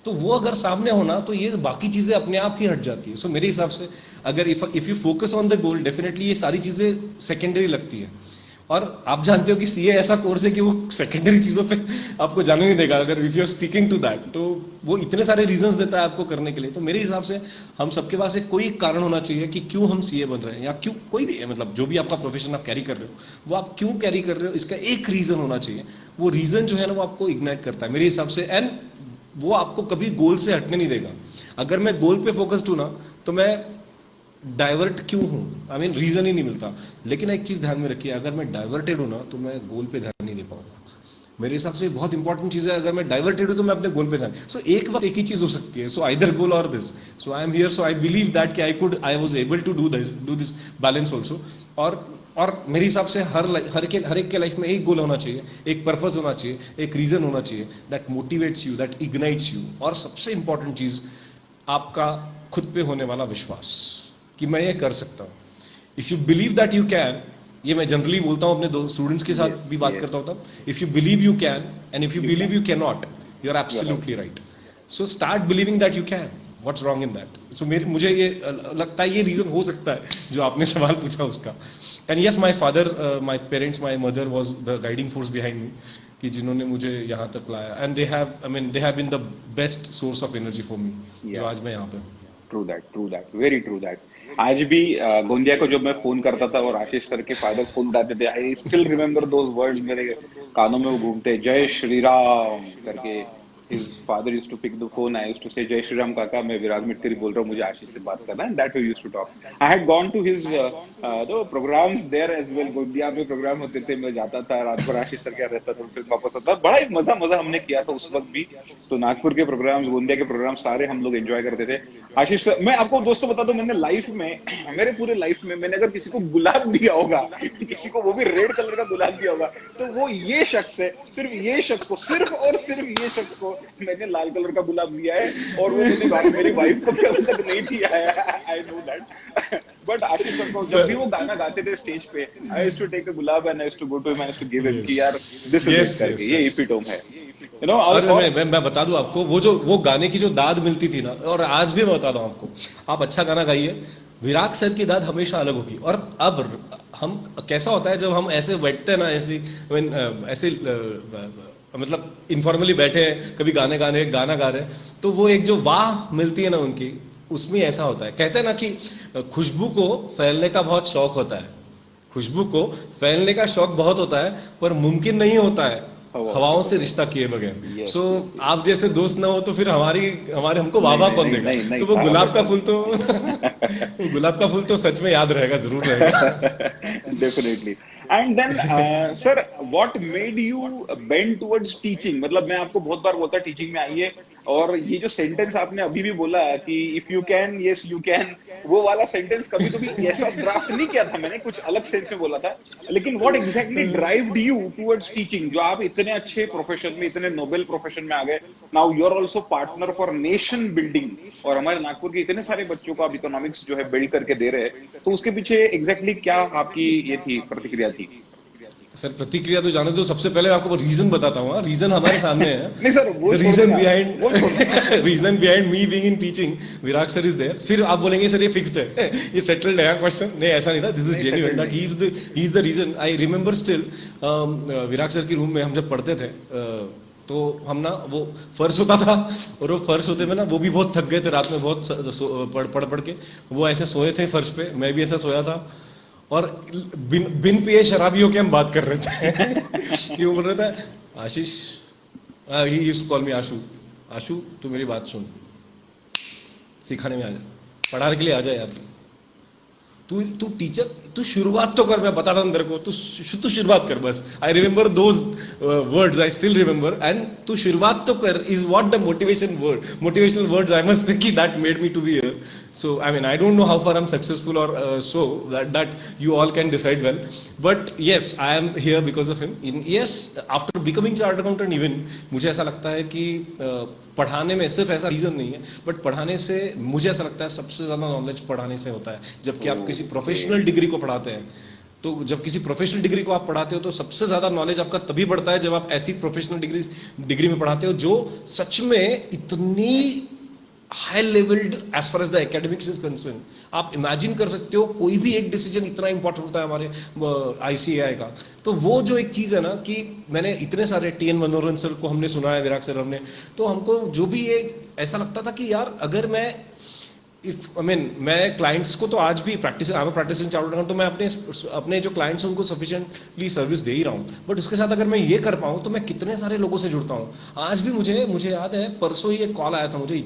तो वो अगर सामने होना, तो ये बाकी चीजें अपने आप ही हट जाती है। सो मेरे हिसाब से अगर if you focus on the goal, definitely ये सारी चीजें सेकेंडरी लगती है। और आप जानते हो कि सीए ऐसा कोर्स है कि वो सेकेंडरी चीजों पे आपको जाने नहीं देगा, अगर if you are sticking to that. तो वो इतने सारे रीजंस देता है आपको करने के लिए। तो मेरे हिसाब से हम सबके पास एक कोई कारण होना चाहिए कि क्यों हम सीए बन रहे हैं, या क्यों कोई भी मतलब जो भी आपका प्रोफेशन आप कैरी कर रहे हो, वो आप क्यों कैरी कर रहे हो, इसका एक रीजन होना चाहिए। वो रीजन जो है ना, वो आपको इग्नाइट करता है मेरे हिसाब से, एंड वो आपको कभी गोल से हटने नहीं देगा। अगर मैं गोल पे फोकस्ड हूं ना, तो मैं डाइवर्ट क्यों हूं, आई मीन रीजन ही नहीं मिलता। लेकिन एक चीज ध्यान में रखिए, अगर मैं डाइवर्टेड हूं ना, तो मैं गोल पे ध्यान नहीं दे पाऊंगा। मेरे हिसाब से बहुत इंपॉर्टेंट चीज है, अगर मैं डाइवर्टेड हूं तो मैं अपने गोल पे ध्यान। सो एक बात एक ही चीज हो सकती है, सो either goal or this. So I am here, so I believe that कि I was able to do this balance also. और मेरे हिसाब से हर एक के लाइफ में एक गोल होना चाहिए, एक पर्पस होना चाहिए, एक रीजन होना चाहिए that motivates you, that ignites you. और सबसे इंपॉर्टेंट चीज, आपका खुद पे होने वाला विश्वास कि मैं ये कर सकता हूँ। If you believe that you can, ये मैं जनरली बोलता हूँ अपने दो स्टूडेंट्स के साथ भी बात करता हूँ, if you believe you can and if you believe you can not, you are absolutely right. So start believing that you can, what's wrong in that. So मुझे ये लगता है ये रीजन हो सकता है जो आपने सवाल पूछा उसका। And yes, my father, my parents, my mother was the guiding force behind me, कि जिन्होंने मुझे यहाँ तक लाया। And they have been the best source of energy for me, जो आज मैं यहाँ पे हूँ। True that, very true that. आज भी गोंदिया को जब मैं फोन करता था और आशीष सर के फादर फोन उठाते थे, I still remember those words, मेरे कानों में वो घूमते, जय श्री राम करके। His father used to pick the phone. I used to say, "Jai Shri Ram Kaka, मैं विराज मित्तरी बोल रहा हूँ, मुझे आशीष से बात करना है." And that we used to talk. I had gone to his the programs there as well. Gondia में प्रोग्राम होते थे, मैं जाता था, रात भर आशीष सर क्या रहता था, उनसे वापस आता। बड़ा ही मजा हमने किया था उस वक्त भी। तो नागपुर के प्रोग्राम्स, गोंदिया के प्रोग्राम सारे हम लोग एंजॉय करते थे। आशीष सर, मैं आपको दोस्तों बता दूं, मैंने लाइफ में, मेरे पूरे लाइफ में, मैंने अगर किसी को गुलाब दिया होगा, किसी को वो भी रेड कलर का गुलाब दिया होगा, तो वो ये शख्स है। सिर्फ ये शख्स को, सिर्फ और सिर्फ ये शख्स को मैंने लाल कलर का गुलाब दिया है, और वो मैंने मेरी वाइफ को भी अभी तक नहीं दिया है। I know that. But Ashish sir को जब भी वो गाना गाते थे स्टेज पे, I used to take a gulab and I used to go to him, I used to give him कि यार दिस इज करके, ये एपिटोम है, यू नो। और मैं बता दूं आपको, वो गाने की जो दाद मिलती थी ना, और आज भी मैं बता दूं आपको, आप अच्छा गाना गाइए, विराग सर की दाद हमेशा अलग होगी। और अब हम कैसा होता है, जब हम ऐसे बैठते हैं ना, ऐसे मतलब इनफॉर्मली बैठे हैं, कभी गाना गा रहे हैं, तो वो एक जो वाह मिलती है ना उनकी, उसमें ऐसा होता है। कहते हैं ना कि खुशबू को फैलने का बहुत शौक होता है, खुशबू को फैलने का शौक बहुत होता है, पर मुमकिन नहीं होता है हवाओं से रिश्ता किए बगैर। सो आप जैसे दोस्त ना हो तो फिर हमारे हमको वाह कौन देगा। तो वो गुलाब का फूल तो गुलाब का फूल तो सच में याद रहेगा, जरूर रहेगा। Definitely. And then sir, what made you bend towards teaching? मतलब मैं आपको बहुत बार बोलता टीचिंग में आइए, और ये जो सेंटेंस आपने अभी भी बोला कि if you can, yes you can, वो वाला सेंटेंस कभी ऐसा ड्राफ्ट नहीं किया था मैंने, कुछ अलग सेंस में बोला था। लेकिन what exactly derived you towards teaching, जो आप इतने अच्छे प्रोफेशन में, इतने नोबेल प्रोफेशन में आ गए। Now you are also partner for nation building, और हमारे नागपुर के इतने सारे बच्चों को आप इकोनॉमिक्स जो है बिल्ड करके दे रहे हैं। तो उसके पीछे एग्जैक्टली क्या आपकी ये थी, प्रतिक्रिया थी? सर, प्रतिक्रिया तो जाने दो, सबसे पहले आपको रीजन बताता हूँ। रीजन हमारे सामने है। नहीं सर, वो reason behind me being in teaching, Virag sir is there. फिर आप बोलेंगे सर ये फिक्स्ड है, ये सेटल्ड है क्वेश्चन। नहीं, ऐसा नहीं था, this is genuine that he is the reason. I remember still, Virag sir की रूम में हम जब पढ़ते थे, तो हम ना वो फर्श होता था, और वो फर्श होते में ना वो भी बहुत थक गए थे रात में, बहुत पढ़ के वो ऐसे सोए थे फर्श पे, मैं भी ऐसा सोया था, और बिन बिन पिए शराबी होके हम बात कर रहे थे। ये बोल रहा था, Ashish, he used to call me Ashu, Ashu तू मेरी बात सुन, सिखाने में आ जा, पढ़ाने के लिए आ जा यार, तू तू टीचर, तू शुरुआत तो कर, मैं बता रहा हूँ तेरे को, तू शुरुआत कर बस। I remember those words, I still remember, and तू शुरुआत तो कर is what the motivational words I must say, that made me to be here. So I mean I don't know how far I am successful और so that you all can decide well, but yes I am here because of him. Yes, after becoming chartered accountant even मुझे ऐसा लगता है कि पढ़ाने में सिर्फ ऐसा रीजन नहीं है, बट पढ़ाने से मुझे ऐसा लगता है सबसे ज्यादा नॉलेज पढ़ाने से होता है। जबकि आप किसी प्रोफेशनल डिग्री को पढ़ाते हैं, तो जब किसी प्रोफेशनल डिग्री को आप पढ़ाते हो तो सबसे ज्यादा नॉलेज आपका तभी बढ़ता है जब आप ऐसी प्रोफेशनल डिग्री में पढ़ाते हो जो सच में इतनी high levelled as far as the academics is concern. आप इमेजिन कर सकते हो कोई भी एक डिसीजन इतना इंपॉर्टेंट होता है हमारे आईसीएआई का, तो वो जो एक चीज है ना कि मैंने इतने सारे टीएन मनोहरन सर को हमने सुना है, विराट सर हमने, तो हमको जो भी एक ऐसा लगता था कि यार अगर मैं मैं क्लाइंट्स को तो आज भी प्रैक्टिस चालू रखा हूँ, तो मैं अपने जो क्लाइंट्स हैं उनको सफिशिएंटली सर्विस दे ही रहा हूँ, बट उसके साथ अगर मैं ये कर पाऊँ तो मैं कितने सारे लोगों से जुड़ता हूँ। आज भी मुझे याद है, परसों ही एक कॉल आया था मुझे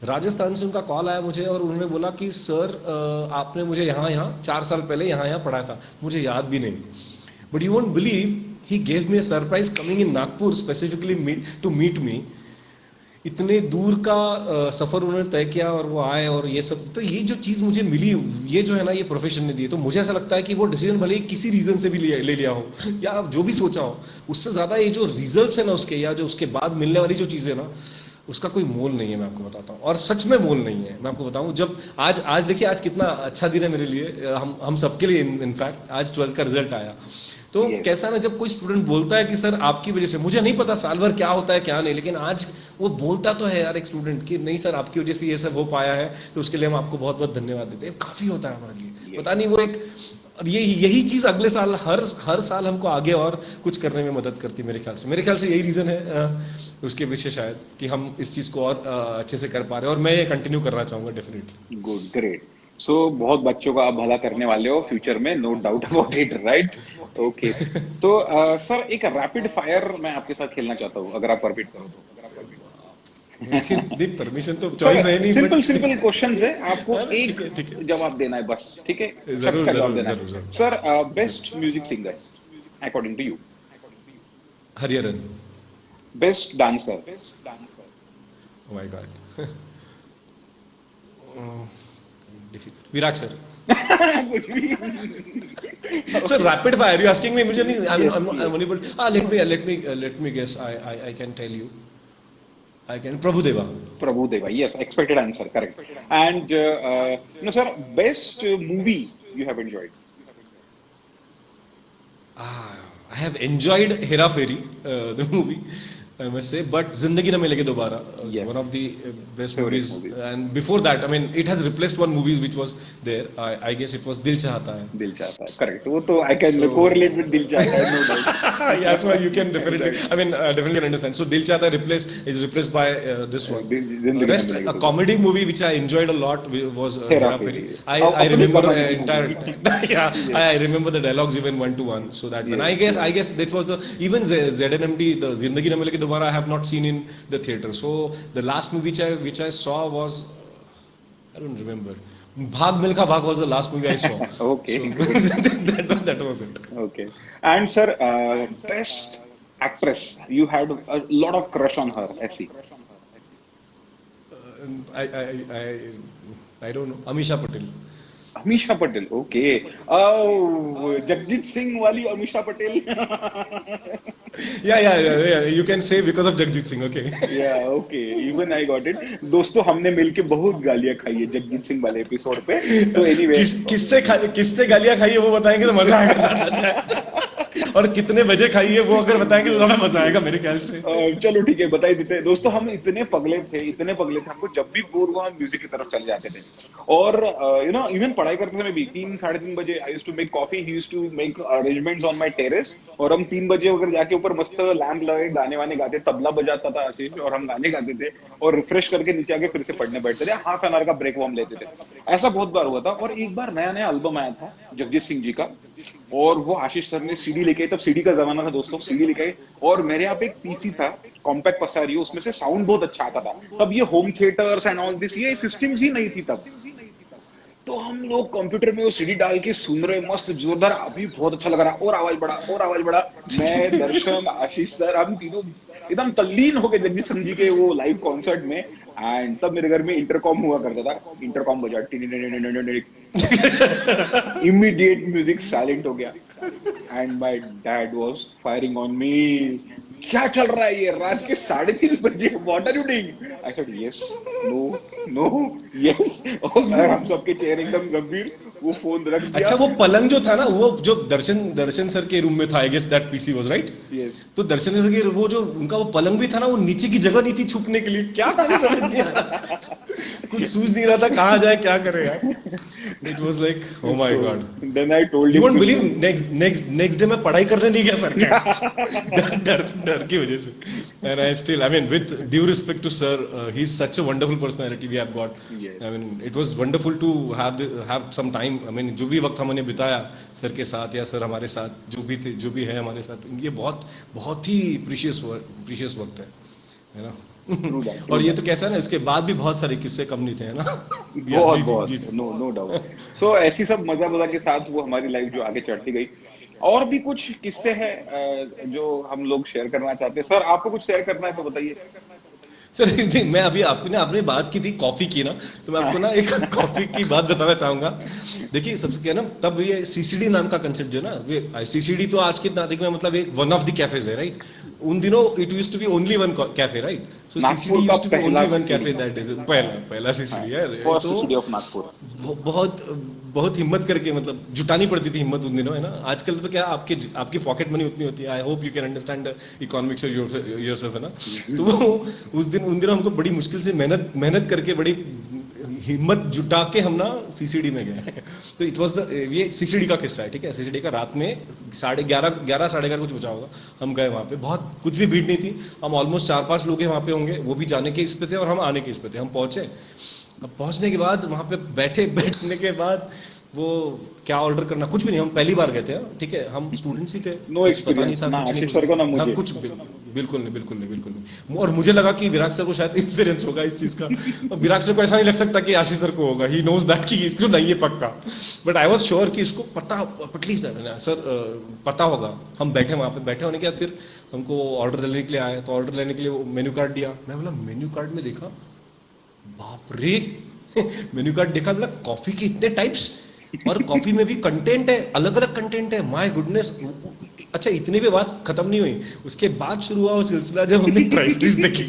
राजस्थान से उनका कॉल आया मुझे, और उन्होंने बोला कि सर आपने मुझे यहाँ 4 साल पहले यहाँ पढ़ाया था, मुझे याद भी नहीं, but you won't believe he gave me a surprise coming in Nagpur specifically to meet me. इतने दूर का सफर उन्होंने तय किया और वो आए, और ये सब, तो ये जो चीज मुझे मिली, ये जो है ना, ये प्रोफेशन ने दी, तो मुझे ऐसा लगता है कि वो डिसीजन भले ही किसी रीजन से भी ले लिया हो या जो भी सोचा हो, उससे ज्यादा ये जो रिजल्ट्स है ना उसके, या जो उसके बाद मिलने वाली जो चीजें ना, उसका कोई मोल नहीं है, मैं आपको बताता हूँ। और सच में मोल नहीं है, मैं आपको बताऊँ। जब आज देखिए, आज कितना अच्छा दिन है मेरे लिए, हम सबके लिए, इनफैक्ट आज 12th का रिजल्ट आया, तो कैसा ना, जब कोई स्टूडेंट बोलता है कि सर आपकी वजह से, मुझे नहीं पता साल भर क्या होता है क्या नहीं, लेकिन आज वो बोलता तो है यार एक स्टूडेंट कि नहीं सर आपकी वजह से ये सब हो पाया है, तो उसके लिए हम आपको बहुत बहुत धन्यवाद देते हैं, काफी होता है हमारे लिए। पता नहीं, वो एक, और यही चीज अगले साल हर साल हमको आगे और कुछ करने में मदद करती है, मेरे ख्याल से यही रीजन है उसके पीछे शायद, कि हम इस चीज को और अच्छे से कर पा रहे हैं, और मैं ये कंटिन्यू करना चाहूंगा डेफिनेटली। Good, great. सो बहुत बच्चों का आप भला करने वाले हो फ्यूचर में, no doubt about it, right? Okay, तो सर एक रैपिड फायर मैं आपके साथ खेलना चाहता हूँ, अगर आप परमिट करो तो। परमिशन तो चॉइस है नहीं, सिंपल क्वेश्चंस है, आपको एक जवाब देना है बस, ठीक है? जरूर। Sir best music singer according to you? Hariharan. Best dancer? Oh my god, Virat sir. कुछ भी sir rapid fire, you asking me? मुझे नहीं, I'm unable. Let me guess. I can tell you. I can. Prabhudeva. Yes, expected answer, correct. And no sir, best movie you have enjoyed? I have enjoyed Hera Fairy, the movie, I must say, but Zindagi Na Milegi Dobara, yes, one of the best favorite movies. And before that, I mean, it has replaced one movie which was there. I guess it was Dil Chahta Hai. Dil Chahta Hai, correct. वो तो I can correlate with Dil Chahta Hai, no doubt. Yeah, so you can definitely, I mean, definitely can understand. So Dil Chahta Hai is replaced by this one. Rest, a comedy movie which I enjoyed a lot was Hera Fairy. I remember the entire, yeah, I remember the dialogues even 1-to-1. So that one, I guess that was the, even ZNMD, the Zindagi Na Milegi Dobara, I have not seen in the theater. So the last movie which I saw was, I don't remember. Bhag Milkha Bhag was the last movie I saw. Okay. So, that was it. Okay. And sir, best actress, you had a lot of crush on her, ऐसी? I don't know. Amisha Patel. Amisha Patel, okay. Jagjit Singh वाली Amisha Patel? Yeah, you can say because of Jagjit Singh, okay. Yeah, okay, even I got it. दोस्तों, हमने मिलके बहुत गालियां खाई है जगजीत सिंह वाले एपिसोड पे, तो एनीवे किससे गालियां खाई है वो बताएंगे तो मजा आएगा। और कितने बजे खाई है वो अगर बताएंगे तो ज्यादा मजा आएगा मेरे ख्याल से। चलो ठीक है, बता ही देते हैं दोस्तों। हम इतने पगले थे, हमको जब भी बोर हुआ हम म्यूजिक की तरफ चले जाते थे। और इवन पढ़ाई करते समय भी 3-3:30 बजे I used to make coffee, he used to make arrangements on my terrace, और हम 3 बजे अगर जाके ऊपर मस्त लैंप लगे गाने वाने गाते, तबला बजाता था आशीष और हम गाने गाते थे, और रिफ्रेश करके नीचे आके फिर से पढ़ने बैठते थे। हाफ एन आवर का ब्रेक वो हम लेते थे। ऐसा बहुत बार हुआ था। और एक बार नया नया एल्बम आया था जगजीत सिंह जी का, और वो आशीष सर ने सीडी लेके, तब सीडी का जमाना था दोस्तों, सीडी लेके आए, और मेरे यहाँ पे एक पीसी था कॉम्पैक्ट पसारियो, उसमें से साउंड बहुत अच्छा आता था। तब ये home theatres and all this, ये सिस्टम्स ही नहीं थी तब। तो हम लोग कंप्यूटर में वो सीडी डाल के सुन रहे, मस्त जोरदार, अभी बहुत अच्छा लग रहा, और आवाज बढ़ा और आवाज बढ़ा। मैं, दर्शन, आशीष सर, हम तीनों एकदम तल्लीन हो गए जगजीत सिंह जी के वो लाइव कॉन्सर्ट में। एंड तब मेरे घर में इंटरकॉम हुआ करता था, इंटरकॉम बजा, इमीडिएट म्यूजिक साइलेंट हो गया, and my dad was firing on me. क्या चल रहा है ये रात के 3:30 बजे, what are you doing? I said yes, no, yes. और हम सबके चेहरे एकदम गंभीर, वो फोन रख दिया। अच्छा, वो पलंग जो था ना, वो जो दर्शन सर के रूम में था, I guess that PC was right. Yes. तो दर्शन सर के वो जो उनका वो पलंग भी था ना, वो नीचे की जगह नहीं थी छुपने के लिए। क्या था समझ नहीं आ रहा, कुछ सूझ नहीं रहा था कहाँ जाए क्या करे यार। It was like oh my god. Then I told you won't believe, next day मैं पढ़ाई करने नहीं गया सर के डर की वजह से। And I still, I mean with due respect to sir, he is such a wonderful personality we have got. I mean it was wonderful to have some time, I mean जो भी वक्त हमने बिताया सर के साथ, या sir हमारे साथ जो भी थे, जो भी है हमारे साथ, ये बहुत ही प्रीशियस वक्त है ना। और ये तो कैसा है ना, इसके बाद भी बहुत सारे किस्से कम नहीं थे, है ना। बहुत नो डाउट। सो ऐसी सब मजा के साथ वो हमारी लाइफ जो आगे चढ़ती गई। और भी कुछ किस्से हैं जो हम लोग शेयर करना चाहते हैं। सर आपको कुछ शेयर करना है तो बताइए। सर मैं अभी आपने बात की थी कॉफी की ना, तो मैं आपको ना एक कॉफी की बात बताना चाहूंगा। देखिए सबसे क्या ना, तब ये सीसीडी नाम का कंसेप्ट जो ना, सीसीडी तो आज की तारीख में मतलब एक वन ऑफ द कैफेज है राइट। उन दिनों it used to be only one cafe right. So CCD used to be only one cafe, that is पहला सीसीडी है, फर्स्ट सीसीडी ऑफ नागपुर। बहुत हिम्मत करके, मतलब जुटानी पड़ती थी हिम्मत उन दिनों, है ना। आजकल तो क्या आपकी पॉकेट मनी उतनी होती है। आई hope you can understand economics yourself, है ना। तो उन दिनों हमको बड़ी मुश्किल से मेहनत करके, बड़ी हिम्मत जुटा के हम ना सीसीडी में गए। तो इट वाज ये सीसीडी का किस्सा है, ठीक है। सीसीडी का रात में 11:30 साढ़े 11 कुछ बचा होगा, हम गए वहां पे। बहुत कुछ भी भीड़ नहीं थी, हम ऑलमोस्ट 4-5 लोग वहां पे होंगे, वो भी जाने के इस पे थे और हम आने के इस पे थे। हम पहुंचे, अब पहुंचने के बाद वहां पे बैठने के बाद वो क्या ऑर्डर करना, कुछ भी नहीं, हम पहली बार गए थे, ठीक है। हम स्टूडेंट्स ही थे, नो एक्सपीरियंस ना आशीष सर को ना मुझे, कुछ बिल्कुल नहीं। और मुझे लगा कि विराट सर को शायद एक्सपीरियंस होगा इस चीज का। विराट सर को ऐसा नहीं लग सकता कि आशीष सर को होगा, ही नोज दैट कि इसको नहीं है पक्का। बट आई वाज श्योर कि इसको पता, एटलीस्ट सर पता होगा। हम बैठे होने के बाद फिर हमको ऑर्डर लेने के लिए आए, तो ऑर्डर लेने के लिए मेन्यू कार्ड दिया। मैं बोला मेन्यू कार्ड में देखा, बाप रे मेन्यू कार्ड देखा, बोला कॉफी के इतने टाइप्स, और कॉफी में भी कंटेंट है, अलग अलग कंटेंट है। My goodness. अच्छा इतनी भी बात खत्म नहीं हुई, उसके बाद शुरू हुआ वो सिलसिला जब हमने प्राइस लिस्ट देखी।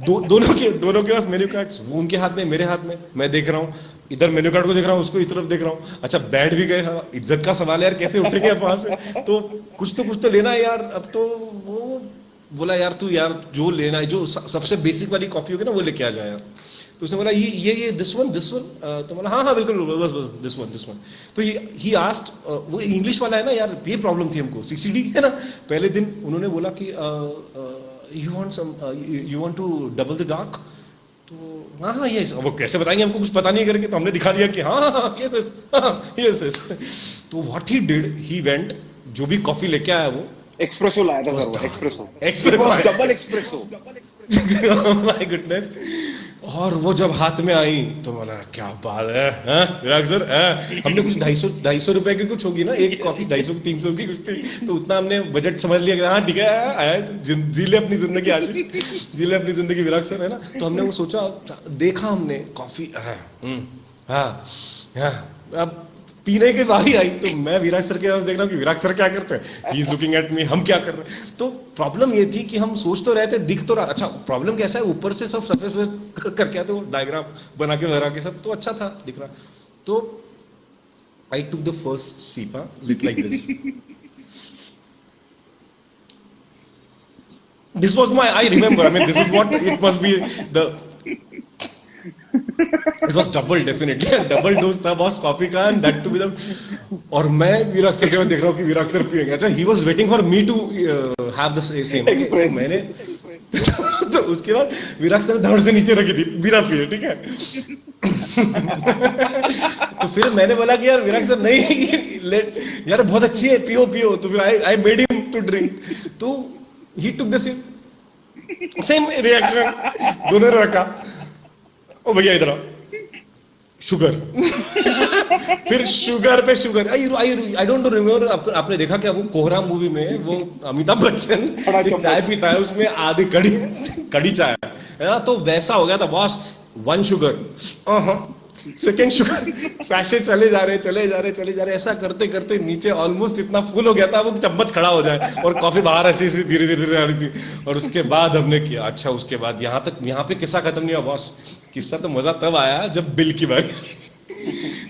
दोनों के पास मेन्यू कार्ड्स, वो उनके हाथ में मेरे हाथ में, मैं देख रहा हूँ इधर मेन्यू कार्ड को देख रहा हूँ, उसको इस तरफ देख रहा हूँ। अच्छा बैठ भी गए, इज्जत का सवाल है यार, कैसे उठेंगे आप वहां से। तो कुछ तो लेना है यार। अब तो वो बोला यार तू यार जो लेना है, जो सबसे बेसिक वाली कॉफी होगी ना वो लेके आ जाए यार। तो उसने बोला ये दिस वन। तो बोला हाँ बिल्कुल बस दिस वन। तो ही आस्क्ड, वो इंग्लिश वाला है ना यार, ये प्रॉब्लम थी हमको। सीसीडी है ना, पहले दिन उन्होंने बोला कि you want to double the dark. तो हाँ ये वो कैसे बताएंगे, हमको कुछ पता नहीं करके। तो हमने दिखा दिया कि हाँ यस। तो what he did, he went, जो भी कॉफी लेके आया वो एक्सप्रेसो लाया था sir, espresso double espresso. My goodness. और वो जब हाथ में आई तो बोला क्या बात है विराट सर। हमने कुछ 250 रुपए की कुछ होगी ना एक कॉफी, 250-300 की कुछ थी। तो उतना हमने बजट समझ लिया कि हाँ ठीक है आया, जी ले अपनी जिंदगी आशीष, जी ले अपनी जिंदगी विराट सर, है ना। तो हमने वो सोचा, देखा हमने कॉफी, अब पीने के बारी आई तो मैं विराट सर के पास देख रहा हूँ कि विराट सर क्या करते हैं, he is looking at me, हम क्या कर रहे हैं। तो प्रॉब्लम ये थी कि हम सोच तो रहे थे, दिख तो रहा। अच्छा प्रॉब्लम कैसा है, ऊपर से सब सरफेस करके आते, वो डायग्राम बना के सब तो अच्छा था दिख रहा। तो आई टुक द फर्स्ट सीप like this, This was my, I remember, I mean, this is what it must be the, it was double definitely, double dose था बॉस कॉफी का, and that to be the, और मैं Virat sir के बाद देख रहा हूँ कि विराट सर पिएंगे, अच्छा he was waiting for me to have the same, मैंने तो उसके बाद विराट सर धड़ से नीचे रखी थी बिना पिए, ठीक है। तो फिर मैंने बोला कि यार विराट सर नहीं, लेट यार बहुत अच्छी है, पियो पियो, तो फिर I made him to drink, तो he took the same reaction, दोनों ने रखा, ओ भैया इधर आओ, शुगर फिर शुगर पे शुगर, आई डोंट रिमेम्बर, आपने देखा क्या वो कोहरा मूवी में वो अमिताभ बच्चन चाय पीता है, उसमें आधी कड़ी चाय है ना, तो वैसा हो गया था boss, 1 sugar, second sugar, sachet चले जा रहे, ऐसा करते करते नीचे ऑलमोस्ट इतना फुल हो गया था वो चम्मच खड़ा हो जाए, और कॉफी बाहर ऐसी धीरे धीरे आ रही थी, और उसके बाद हमने किया, अच्छा उसके बाद यहाँ पे किस्सा खत्म नहीं हुआ बॉस, किस्सा तो मजा तब आया जब बिल की बारी,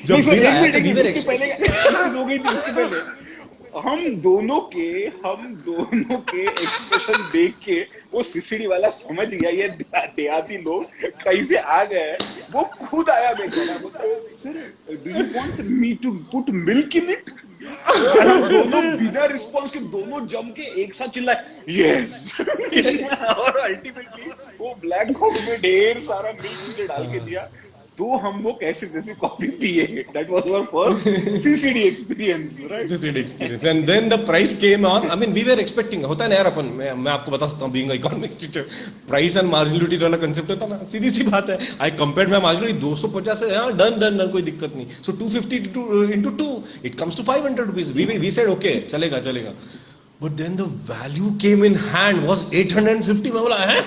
जब बिल आया हो गई थी, उसके पहले हम दोनों के एक्सप्रेशन देख के वो सिसड़ी वाला समझ गया ये देहाती लोग कैसे आ गए, वो खुद आया बेचारा, sir do you want me to put milk in it, दोनों बिना रिस्पॉन्स के दोनों जम के एक साथ चिल्लाए यस और अल्टीमेटली वो ब्लैक कॉफी में ढेर सारा मिल्क डाल के दिया, तो हम वो कैसे कैसे कॉफी पिए, that was our first CCD experience, right? CCD experience, and then the price came on. I mean, we were expecting, होता है ना यार, अपन मैं आपको बता सकता हूँ, being economics teacher, price and marginality वाला कंसेप्ट होता है ना, सीधी सी बात है, आई कंपेयर्ड माय मार्जिनलिटी 250 है, हाँ डन कोई दिक्कत नहीं, सो 250 into 2 it comes to 500 rupees, we said okay चलेगा, but then the value came in hand was 850, मैं बोला है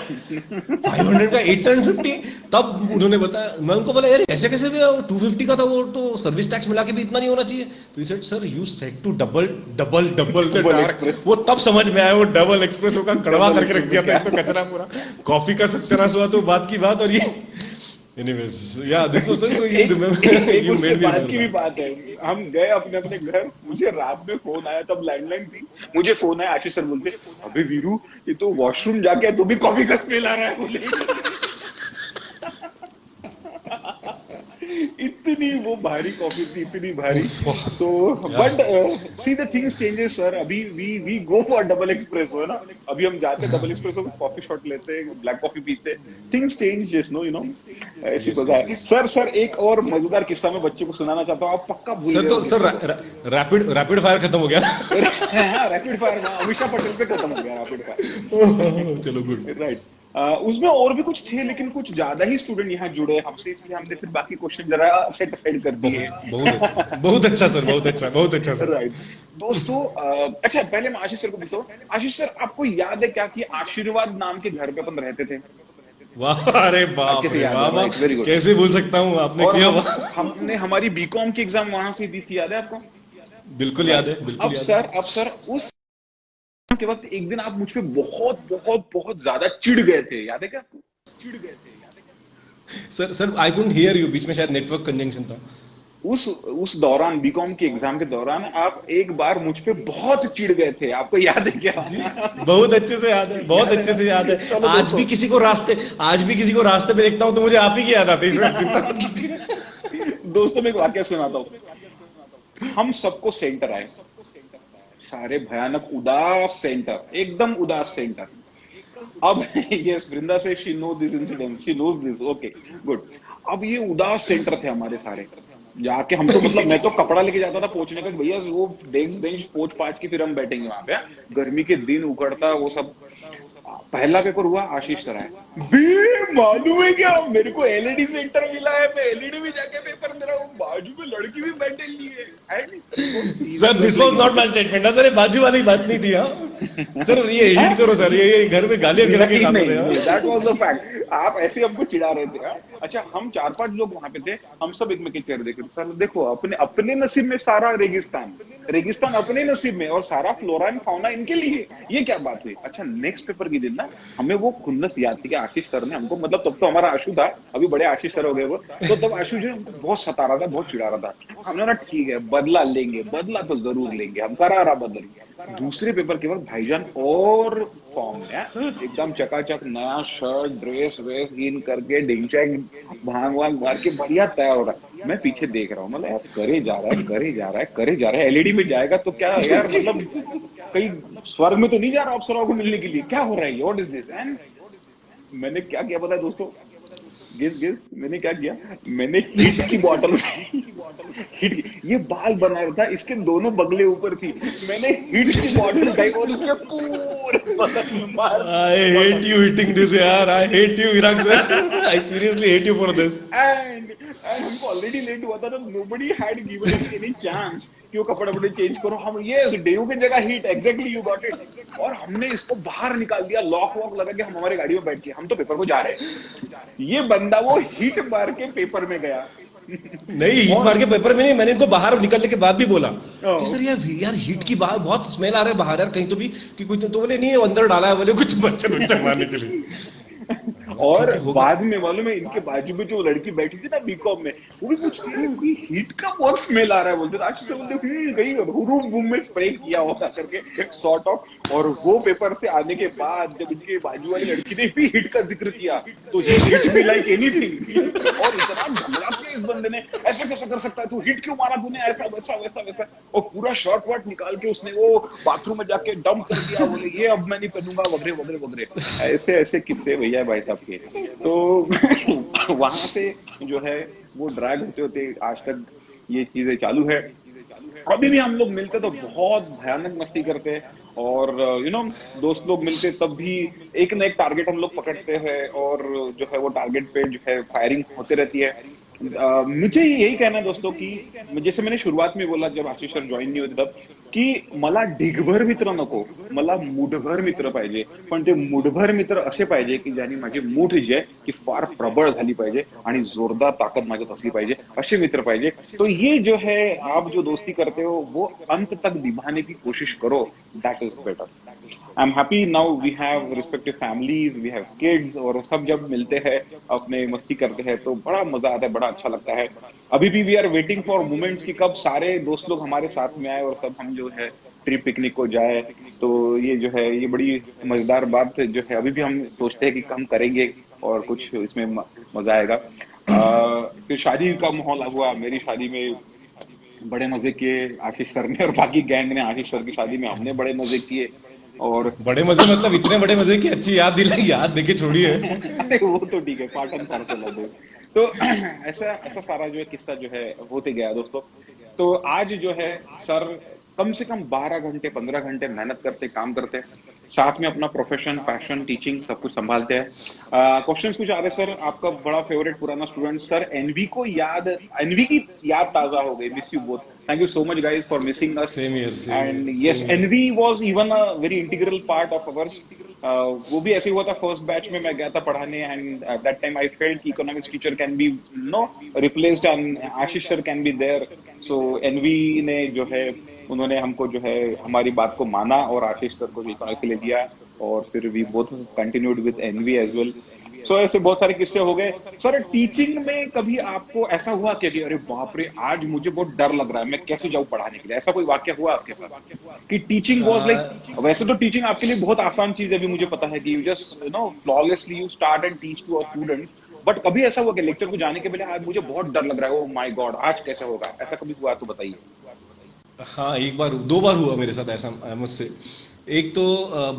500 का 850, तब उन्होंने बताया, मैं उनको बोला यार ऐसे कैसे भी 250 का था, वो तो सर्विस टैक्स मिला के भी इतना नहीं होना चाहिए, तो he said sir you said to double वो तब समझ में आया, वो डबल एक्सप्रेस का कड़वा करके रख दिया था, तो कचरा पूरा, कॉफी का सत्यानाश हुआ तो बात की बात, और ये anyways yeah this was so you remember you made me बात की भी बात है, हम गए अपने घर, मुझे रात में फोन आया, तब लैंडलाइन थी, मुझे फोन आया, आशीष सर बोलते अबे वीरू ये तो वॉशरूम जाके तो भी कॉफी का स्मेल आ रहा है बोले इतनी वो भारी कॉफी थी, इतनी भारी, so but see the things changes sir, अभी we go for double espresso है ना, अभी हम जाते हैं डबल एक्सप्रेसो में कॉफी शॉट लेते हैं, ब्लैक कॉफी पीते हैं, things change no, you know, ऐसी होता है। सर एक और मजेदार किस्सा मैं बच्चों को सुनाना चाहता हूँ, आप पक्का भूल सर, तो सर रैपिड फायर खत्म हो गया रैपिड फायर अमीषा पटेल पे खत्म हो गया रैपिड फायर, चलो गुड, राइट। उसमें और भी कुछ थे, लेकिन कुछ ज्यादा ही स्टूडेंट यहाँ जुड़े हमसे, इसलिए हमने फिर बाकी क्वेश्चन जरा सेट असाइड कर दिए। बहुत अच्छा सर, बहुत अच्छा सर, राइट। दोस्तों अच्छा पहले मैं आशीष सर को पूछता हूँ, आशीष सर आपको याद है क्या कि आशीर्वाद नाम के घर पे अपन रहते थे? वाह, अरे बाप रे वाह, कैसे भूल सकता हूँ, आपने किया। हमने हमारी बीकॉम की एग्जाम वहां से दी थी, याद है आपको? बिल्कुल याद है, बिल्कुल। अब सर उस के वक्त एक दिन आप मुझ पे बहुत ज्यादा चिढ़ गए थे, याद है क्या आपको? चिढ़ गए थे sir I couldn't hear you, बीच में शायद नेटवर्क कंजंक्शन था। उस दौरान बीकॉम के एग्जाम के दौरान आप एक बार मुझ पे बहुत चिढ़ गए थे, आपको याद है क्या? बहुत अच्छे से याद है, बहुत अच्छे से याद है। आज भी किसी को रास्ते पे देखता हूँ तो मुझे आप ही की याद आती है। दोस्तों मैं एक वाक्य सुनाता हूँ। हम सबको सेंटर आए, सारे भयानक उदास सेंटर, एकदम उदास सेंटर। अब यस वृंदा से she know this incident, she knows this, okay good. अब ये उदास सेंटर थे हमारे सारे, जाके हम तो मतलब मैं तो कपड़ा लेके जाता था पोंछने का, भैया वो डेस्क बेंच पोंछ पाछ के फिर हम बैठेंगे वहां पे, गर्मी के दिन उखड़ता वो सब। पहला पेपर हुआ, आशीष सर आए, मालूम है क्या मेरे को एलईडी सेंटर मिला है, मैं एलईडी में जाके पेपर दे रहा हूँ, बाजू में लड़की भी बैठे ली है। Sir this was not my statement ना सर, बाजू वाली बात नहीं थी। हाँ सर ये एडिट करो सर, ये घर में गालियां गिरा के खाते हैं। दैट वाज द फैक्ट, आप ऐसे हमको चिढ़ा रहे थे। अच्छा हम 4-5 लोग वहां पे थे, हम सब एक में के चेहरे देखे, सर देखो अपने नसीब में सारा रेगिस्तान अपने नसीब में, और सारा फ्लोरा एंड फाउना इनके लिए, ये क्या बात हुई? अच्छा नेक्स्ट पेपर की दिन ना हमें वो खुन्नस याद थी कि आशीष सर ने हमको, मतलब तब तो हमारा आशु था, अभी बड़े आशीष सर हो गए वो, तो तब आशु जो हमको बहुत सता रहा था, बहुत चिढ़ा रहा था। हमने ना ठीक है बदला लेंगे, बदला तो जरूर लेंगे, हम करारा बदल। दूसरे पेपर के वक्त भाईजान सृजन और फॉर्म में एकदम चकाचक नया शर्ट ड्रेस वेस इन करके डिंगचैक भांग वांग मार के बढ़िया तैयार हो रहा है। मैं पीछे देख रहा हूँ, मतलब यार करे जा रहा है करे जा रहा है करे जा रहा है। एलईडी में जाएगा तो क्या यार, मतलब कहीं स्वर्ग में तो नहीं जा रहा अप्सराओं को मिलने के लिए? क्या हो रहा है, व्हाट इज दिस? एंड मैंने क्या किया पता है दोस्तों? गेस मैंने क्या किया? मैंने हीट की बॉटल ये बाल बना रहा था, इसके दोनों बगले ऊपर थी, मैंने हीट की बॉटल उठाई और उसके पूरे बदन में मार। I hate you hitting this यार, I hate you Virag sir, I seriously hate you for this. And हमको ऑलरेडी लेट हुआ था, तो nobody had given us any chance कि वो कपड़े वपड़े चेंज करो। हम ये डेयू की जगह heat, exactly you got it. और हमने इसको बाहर निकाल दिया, लॉक वॉक लगा के हम हमारी गाड़ी में बैठ के हम तो पेपर को जा रहे हैं। ये बंदा वो हीट मार के पेपर में गया। नहीं, हीट मार के पेपर में नहीं, मैंने इनको बाहर निकलने के बाद भी बोला कि सर यार हीट की बाहर बहुत स्मेल आ रहा है बाहर यार, कहीं तो भी कि कुछ तो बोले नहीं अंदर डाला है, बोले कुछ मच्छर मारने के लिए। और बाद में मालूम है, इनके बाजू में जो लड़की बैठी थी ना बीकॉम में, वो भी पूछती है कि हीट का बहुत स्मेल आ रहा है, बोलते आज से बोलते कहीं रूम में स्प्रे किया होगा करके सॉर्ट ऑफ। और वो पेपर से आने के बाद जब इनके बाजू वाली लड़की ने भी हीट का जिक्र किया तो हीट भी लाइक एनीथिंग। और इतना झगड़ा किया इस बंदे ने, ऐसा कैसे कर सकता है तू, हीट क्यों मारा तूने, ऐसा वैसा वैसा वैसा। और पूरा शॉर्ट वाट निकाल के उसने वो बाथरूम में जाके डंप कर दिया, बोले ये अब मैं नहीं पहनूंगा वगैरह वगैरह वगैरह। ऐसे ऐसे किस्से भैया भाई साहब के। तो वहां से जो है वो ड्रैग होते होते आज तक ये चीजें चालू है। अभी भी हम लोग मिलते तो बहुत भयानक मस्ती करते हैं, और दोस्त लोग मिलते तब भी एक ना एक टारगेट हम लोग पकड़ते हैं, और जो है वो टारगेट पे जो है फायरिंग होते रहती है। मुझे यही कहना है दोस्तों की, जैसे मैंने शुरुआत में बोला जब आशीष सर जॉईन नहीं होते तब, की मला ढिगभर मित्र नको, मला मुठभर मित्र पाहिजे, पण ते मुठभर मित्र असे पाहिजे की ज्यांनी माझी मूठ जी आहे की फार प्रबळ झाली पाहिजे आणि जोरदार ताकद माझ्यात असली पाहिजे, असे मित्र पाहिजे। तो ये जो है आप जो दोस्ती करते हो वो अंत तक निभाने की कोशिश करो, that is better. I am happy now we have respective families, we have kids, और सब जब मिलते हैं अपने मस्ती करते हैं तो बड़ा मजा आता है, बड़ा अच्छा लगता है। अभी भी we are waiting for moments कि कब सारे दोस्त लोग हमारे साथ में आए और सब हम जो है ट्रिप पिकनिक को जाए। तो ये जो है ये बड़ी मजेदार बात जो है अभी भी हम सोचते हैं कि हम करेंगे और कुछ इसमें मजा आएगा। फिर शादी का माहौल हुआ, मेरी शादी में बड़े मजे किए आशीष सर ने और बाकी गैंग ने, आशीष सर की शादी में हमने बड़े मजे किए। और बड़े मजे मतलब इतने बड़े मजे की अच्छी याद दिलाई, याद देके छोड़िए। वो तो ठीक है, पार्ट एंड पार्सल है। तो ऐसा ऐसा सारा जो है किस्सा जो है होते गया दोस्तों। तो आज जो है सर कम से कम 12 घंटे 15 घंटे मेहनत करते, काम करते, साथ में अपना प्रोफेशन, पैशन, टीचिंग सब कुछ संभालते हैं। क्वेश्चंस कुछ आ रहे सर, आपका बड़ा फेवरेट पुराना स्टूडेंट सर एनवी की याद ताजा हो गई, miss you both, thank you so much guys for missing us. Same here and yes, NV was even a very integral part of ours. वो भी ऐसे हुआ था, फर्स्ट बैच में मैं गया था पढ़ाने, and at that time I felt कि economics teacher can be replaced and Ashish sir can be there. So NV ने जो है उन्होंने हमको जो है हमारी बात को माना और आशीष सर को इकोनॉमिक्स ले दिया, और फिर we both continued with NV as well. So ऐसे बहुत सारे किस्से हो गए। सर टीचिंग में कभी आपको ऐसा हुआ कि अरे बाप रे आज मुझे बहुत डर लग रहा है, मैं कैसे जाऊं पढ़ाने के लिए, ऐसा कोई वाक्य हुआ आपके साथ कि टीचिंग वाज लाइक? वैसे तो टीचिंग आपके लिए बहुत आसान चीज है, अभी मुझे पता है कि you just flawlessly you start and teach to a student, but कभी ऐसा हुआ कि लेक्चर को जाने के पहले आज मुझे बहुत डर लग रहा है, ओह माय गॉड आज कैसे होगा, ऐसा कभी हुआ तो बताइए। हाँ, एक बार 2 बार हुआ मेरे साथ ऐसा मुझसे। एक तो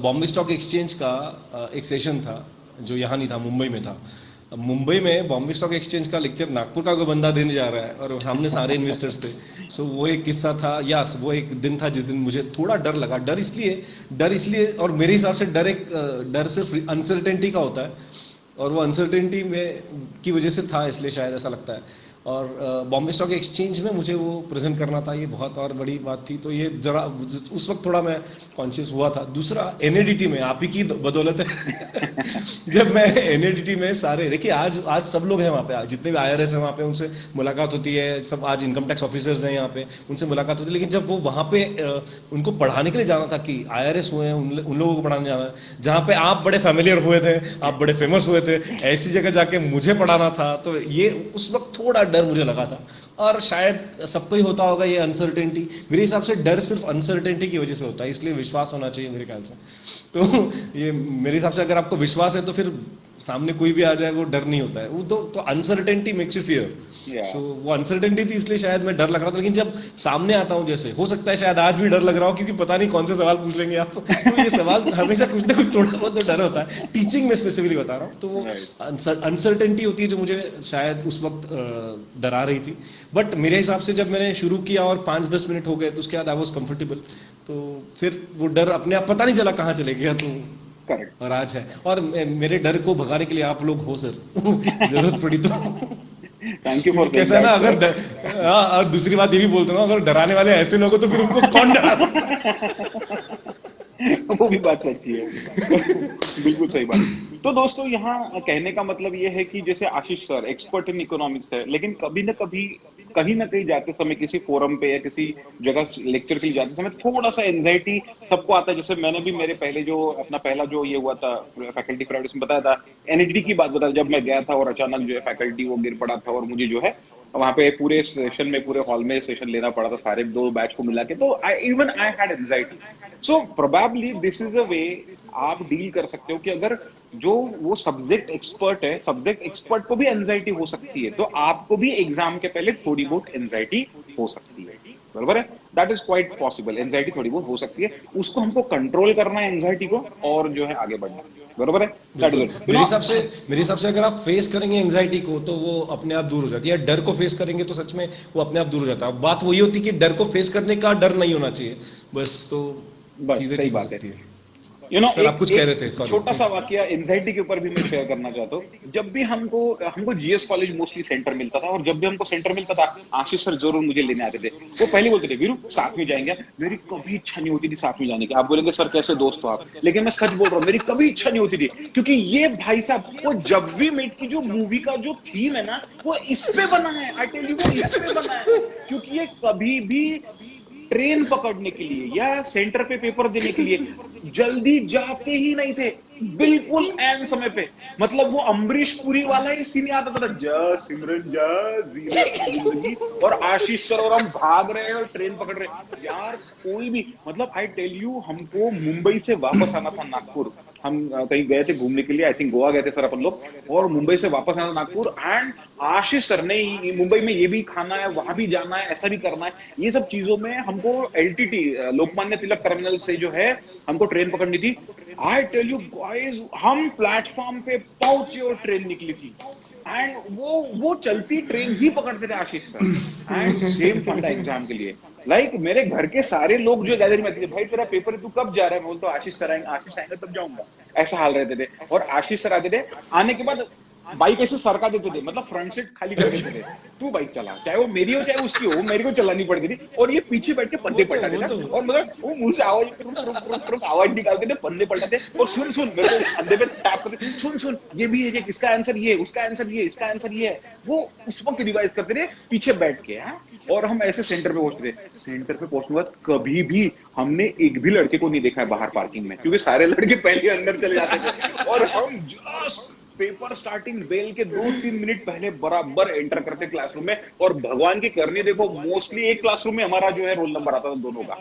बॉम्बे स्टॉक एक्सचेंज का एक सेशन था जो यहाँ नहीं था, मुंबई में था। मुंबई में बॉम्बे स्टॉक एक्सचेंज का लेक्चर नागपुर का कोई बंदा देने जा रहा है और हमने सारे इन्वेस्टर्स थे। सो वो एक किस्सा था, यस वो एक दिन था जिस दिन मुझे थोड़ा डर लगा। डर इसलिए और मेरे हिसाब से डर सिर्फ अनसर्टेनिटी का होता है, और वो अनसर्टेनिटी में की वजह से था, इसलिए शायद ऐसा लगता है। और बॉम्बे स्टॉक एक्सचेंज में मुझे वो प्रेजेंट करना था, ये बहुत और बड़ी बात थी, तो ये जरा उस वक्त थोड़ा मैं कॉन्शियस हुआ था। दूसरा एनएडीटी में आप ही की बदौलत है जब मैं एनएडीटी में सारे देखिए आज सब लोग हैं वहाँ पे, जितने भी आईआरएस हैं वहाँ पे उनसे मुलाकात होती है, सब आज इनकम टैक्स ऑफिसर्स हैं यहाँ पे, उनसे मुलाकात होती है। लेकिन जब वो वहाँ पे उनको पढ़ाने के लिए जाना था कि आईआरएस हुए हैं उन लोगों को पढ़ाने जाना है, जहाँ पे आप बड़े फेमिलियर हुए थे, आप बड़े फेमस हुए थे, ऐसी जगह जाके मुझे पढ़ाना था, तो ये उस वक्त थोड़ा डर मुझे लगा था, और शायद सबको ही होता होगा ये अनसर्टेनिटी। मेरे हिसाब से डर सिर्फ अनसर्टेनिटी की वजह से होता है, इसलिए विश्वास होना चाहिए मेरे ख्याल से। तो ये मेरे हिसाब से अगर आपको विश्वास है तो फिर सामने कोई भी आ जाए वो डर नहीं होता है, वो तो अनसर्टेनिटी मेक्स यू फियर। सो वो अनसर्टेनिटी थी, इसलिए शायद मैं डर लग रहा था। लेकिन जब सामने आता हूँ, जैसे हो सकता है शायद आज भी डर लग रहा हो, क्योंकि पता नहीं कौन से सवाल पूछ लेंगे आप। तो ये सवाल हमेशा कुछ ना कुछ थोड़ा बहुत तो डर होता है, टीचिंग में स्पेसिफिकली बता रहा हूँ। तो वो अनसर्टेनिटी होती है जो मुझे शायद उस वक्त डरा रही थी। बट मेरे हिसाब से जब मैंने शुरू किया और 5-10 मिनट हो गए तो उसके बाद आई वॉज कंफर्टेबल, तो फिर वो डर अपने आप पता नहीं चला कहाँ चले गया। तो करेक्ट। और आज है, और मेरे डर को भगाने के लिए आप लोग हो सर। जरूरत पड़ी तो। थैंक यू फॉर कैसा है ना, अगर और दूसरी बात ये भी बोलता हूँ, अगर डराने वाले ऐसे लोग हो तो फिर उनको कौन डरा सकता है? वो भी बात सच्ची है। बिल्कुल सही बात। तो दोस्तों यहाँ कहने का मतलब ये है कि जैसे आशीष सर एक्सपर्ट इन इकोनॉमिक्स है, लेकिन कभी ना कभी कहीं ना कहीं जाते समय किसी फोरम पे या किसी जगह लेक्चर के लिए जाते समय थोड़ा सा एंजाइटी सबको आता है। जैसे मैंने भी मेरे पहले जो अपना पहला जो ये हुआ था फैकल्टी प्राइवेट में बताया था, एनएचडी की बात बताया, जब मैं गया था और अचानक जो है फैकल्टी वो गिर पड़ा था और मुझे जो है वहां पे पूरे सेशन में पूरे हॉल में सेशन लेना पड़ा था सारे 2 बैच को मिला के। तो I had anxiety. So probably this is a way आप डील कर सकते हो कि अगर जो वो सब्जेक्ट एक्सपर्ट है, सब्जेक्ट एक्सपर्ट को भी एंजाइटी हो सकती है, तो आपको भी एग्जाम के पहले थोड़ी बहुत एंजाइटी हो सकती है। बराबर है, that is quite possible. Anxiety थोड़ी बहुत हो सकती है, उसको हमको कंट्रोल करना है एंजाइटी को, और जो है आगे बढ़ना। बराबर है, दैट इज इट। मेरे हिसाब से अगर आप फेस करेंगे एंजाइटी को तो वो अपने आप दूर हो जाती है। डर को फेस करेंगे तो सच में वो अपने आप दूर हो जाता है। बात वही होती है कि डर को फेस करने का डर नहीं होना चाहिए, बस। तो चीजें सही ठीक हो बात सकती है। है। यू नो आप कुछ कह रहे थे, sorry। छोटा सा वाकया एंजाइटी के ऊपर भी मैं शेयर करना चाहता हूँ। जब भी हमको जीएस कॉलेज मोस्टली सेंटर मिलता था, और जब भी हमको सेंटर मिलता था आशीष सर जरूर मुझे लेने आते थे। वो पहले बोलते थे वीरू साथ में जाएंगे। मेरी कभी इच्छा नहीं होती थी साथ में जाने की। आप बोलेंगे सर कैसे दोस्त हो आप, लेकिन मैं सच बोल रहा हूँ, मेरी कभी इच्छा नहीं होती थी। क्योंकि ये भाई साहब वो जब वी मेट की जो मूवी का जो थीम है ना, वो इस पे बना है। आई टेल यू, वो इस पे बना है। क्योंकि ये कभी भी ट्रेन पकड़ने के लिए या सेंटर पे पेपर देने के लिए जल्दी जाते ही नहीं थे, बिल्कुल एन समय पे। मतलब वो अम्बरीश पुरी वाला ही सीन आता था, जा सिमरन जा जीना जिंदगी, और आशीष सर और हम भाग रहे हैं और ट्रेन पकड़ रहे हैं। यार कोई भी, मतलब आई टेल यू, हमको मुंबई से वापस आना था नागपुर। हम कहीं गए थे घूमने के लिए, आई थिंक गोवा गए थे सर अपन लोग, और मुंबई से वापस आना नागपुर। एंड आशीष सर ने मुंबई में ये भी खाना है, वहां भी जाना है, ऐसा भी करना है। ये सब चीजों में हमको एलटीटी लोकमान्य तिलक टर्मिनल से जो है हमको ट्रेन पकड़नी थी। आई टेल यू गाइस, हम प्लेटफॉर्म पे पहुंचे और ट्रेन निकली थी। एंड वो चलती ट्रेन ही पकड़ते थे आशीष सर। एंड सेम फंडा एग्जाम के लिए, लाइक मेरे घर के सारे लोग जो गैदरिंग में थे, भाई तेरा पेपर है, तू कब जा रहा है? मैं बोलता आशीष सर आएंगे तब जाऊंगा। ऐसा हाल रहते थे। और आशीष सर आते थे, आने के बाद बाइक ऐसे सरका देते थे, मतलब फ्रंट सीट खाली कर देते थे, तू बाइक चला, चाहे वो मेरी हो चाहे उसकी हो, मेरे को चलानी पड़ती थी। और ये पीछे बैठ के पन्ने पलटाते थे, और मतलब वो मुंह से आवाज निकालते थे, पन्ने पलटाते, और सुन मेरे को कंधे पे टैप करते, सुन ये भी है, इसका आंसर ये, उसका आंसर ये, इसका आंसर ये है। वो उस वक्त रिवाइज करते थे पीछे बैठ के। और हम ऐसे सेंटर पे पहुंचते थे। सेंटर पे पहुंचने के बाद कभी भी हमने एक भी लड़के को नहीं देखा है बाहर पार्किंग में, क्योंकि सारे लड़के पहले अंदर चले जाते थे, और हम जस्ट पेपर स्टार्टिंग बेल के 2-3 मिनट पहले बराबर एंटर करते क्लासरूम में। और भगवान की करनी देखो, मोस्टली एक क्लासरूम में हमारा जो है रोल नंबर आता था दोनों का,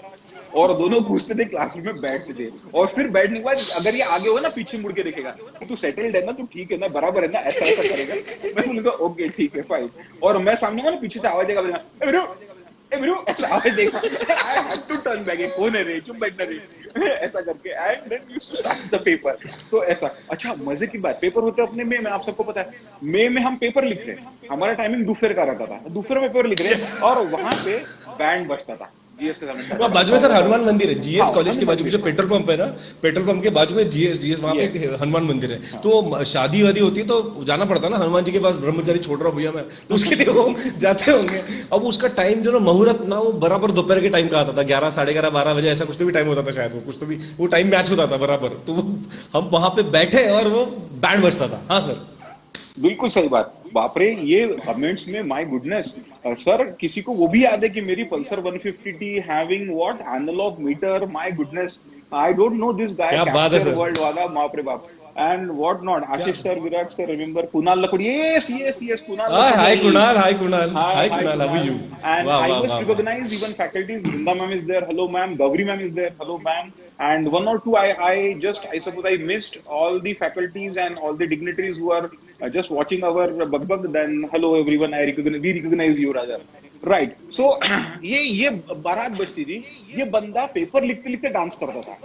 और दोनों पूछते थे, क्लासरूम में बैठते थे। और फिर बैठने के बाद अगर ये आगे होगा ना, पीछे मुड़ के देखेगा, तू सेटल्ड है ना, तू ठीक है ना, बराबर है ना, ऐसा करेगा। मैं बोलूंगा ओके ठीक है फाइन। और मैं सामने ना पीछे से आवाज देगा, ऐसा आवाज देगा, I had to turn back, कौन है रे, चुप बैठना रे, ऐसा करके। And then we start the paper. तो ऐसा। अच्छा मजे की बात, पेपर होते अपने में आप सबको पता है, मई में हम पेपर लिख रहे हैं, हमारा टाइमिंग दोपहर का रहता था, दोपहर में पेपर लिख रहे हैं, और वहां पे बैंड बजता था जीएस के सामने। बाजू में सर हनुमान मंदिर है, जीएस कॉलेज के बाजू में जो पेट्रोल पंप है ना, पेट्रोल पंप के बाजू में जीएस वहां पे हनुमान मंदिर है। तो शादी वादी होती है तो जाना पड़ता है ना हनुमान जी के पास, ब्रह्मचारी छोड़ रहा हूँ भैया मैं, तो उसके लिए वो जाते होंगे। अब उसका टाइम जो ना मुहूर्त ना, वो बराबर दोपहर के टाइम का आता था, 11, 11:30, 12 बजे, ऐसा कुछ तो भी टाइम होता था शायद, वो कुछ तो भी वो टाइम मैच होता था बराबर। तो हम वहां पे बैठे और वो बैंड बजता था। हाँ सर बिल्कुल सही बात। बाप रे ये कमेंट्स में माय गुडनेस सर, किसी को वो भी याद है कि मेरी Pulsar 150T having what analog meter, my goodness I don't know this guy, क्या बात है कैप्चर सर। वर्ल्ड वाला, बाप रे बाप। And what not, Ashish sir, Virat sir, remember Kunal Lakhodi, yes Kunal hi Lakhodi. Kunal, hi Hi, Kunal, how are you? And वाह I वाह must वाह। recognize even faculties. Brinda ma'am is there. Hello, ma'am. Gauri ma'am is there. Hello, ma'am. And one or two, I suppose I missed all the faculties and all the dignitaries who are just watching our Bagbag. Then hello everyone. We recognize you, Raja. Right. So ये बारात बजती थी, ये बंदा paper लिखते लिखते dance करता था,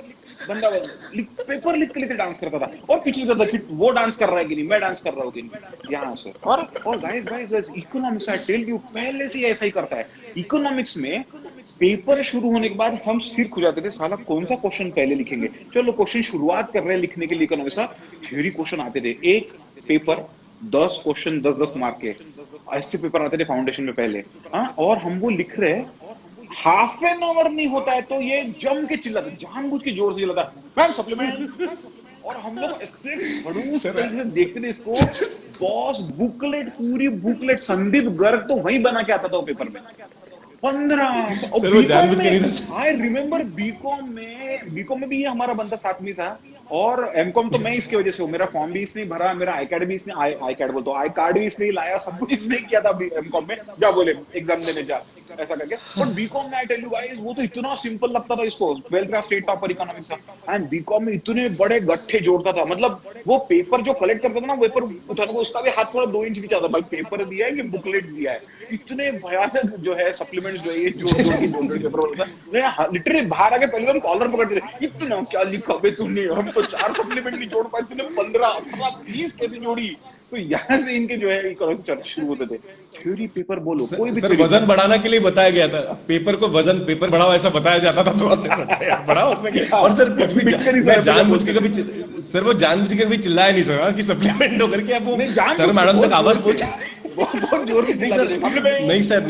पेपर लिखते लिखते डांस करता था और पीछे करता कि वो डांस कर रहा है कि नहीं, मैं डांस कर रहा हूँ कि नहीं, यहाँ से। और guys economics, I tell you, पहले से ऐसा ही करता है। इकोनॉमिक्स में पेपर शुरू होने के बाद हम सिर खुजाते थे, साला कौन सा क्वेश्चन पहले लिखेंगे, चलो क्वेश्चन शुरुआत कर रहे हैं लिखने के लिए। इकोनॉमिक्स का थ्योरी क्वेश्चन आते थे, एक पेपर 10 क्वेश्चन 10-10 मार्क के, ऐसे पेपर आते थे फाउंडेशन में पहले। हाँ, और हम वो लिख रहे हैं, हाफ एन आवर नहीं होता है तो ये जम के चिल्लाता, जानबूझ के जोर से चिल्लाता, मैम सप्लीमेंट। और हम लोग ऐसे खड़ूस तरीके से देखते थे इसको। बॉस बुकलेट, पूरी बुकलेट संदीप गर्ग तो वही बना के आता था वो पेपर में। 15 सर वो जानबूझ के नहीं था। आई रिमेम्बर बीकॉम में भी ये हमारा बंदा साथ में था, और एमकॉम तो मैं इसकी वजह से हूँ, मेरा फॉर्म भी इसने भरा, मेरा आई कार्ड भी इसने, आई कार्ड भी इसने लाया, सब कुछ इसने किया था एमकॉम में। जा बोले एग्जाम देने जा, ऐसा करके। बट बीकॉम में आई टेल यू गाइस, वो तो इतना सिंपल लगता था इसको, 12th class state topper economics का। एंड बीकॉम में इतने बड़े गट्ठे जोड़ता था, मतलब वो पेपर जो कलेक्ट करता था ना, पेपर उठाने को उसका भी हाथ थोड़ा 2 इंच नीचे आता, भाई पेपर दिया है कि बुकलेट दिया है। इतने भयानक जो है सप्लीमेंट जो है ये जोड़ के पेपर होता है, लिटरली बाहर आके पहले हम कॉलर पकड़ते थे, इतना क्या लिखा बे तूने, हम तो 4 सप्लीमेंट नहीं जोड़ पाए, तूने 15, 18, 20 कैसे जोड़ी। तो यहाँ से इनके जो है इकोनॉमिक्स चर्चा शुरू होते थे। थ्योरी पेपर बोलो, कोई भी सर वजन बढ़ाने के लिए बताया गया था, पेपर को वजन, पेपर बढ़ाओ ऐसा बताया जाता था, तो आपने सोचा यार बढ़ाओ उसमें क्या। और सर कुछ भी जानबूझ के कभी, सर वो जानबूझ के कभी चिल्लाया नहीं सर कि सप्लीमेंट होकर के आप वो सर मैडम तक आवाज पहुंचा, बहुत जोर से नहीं सर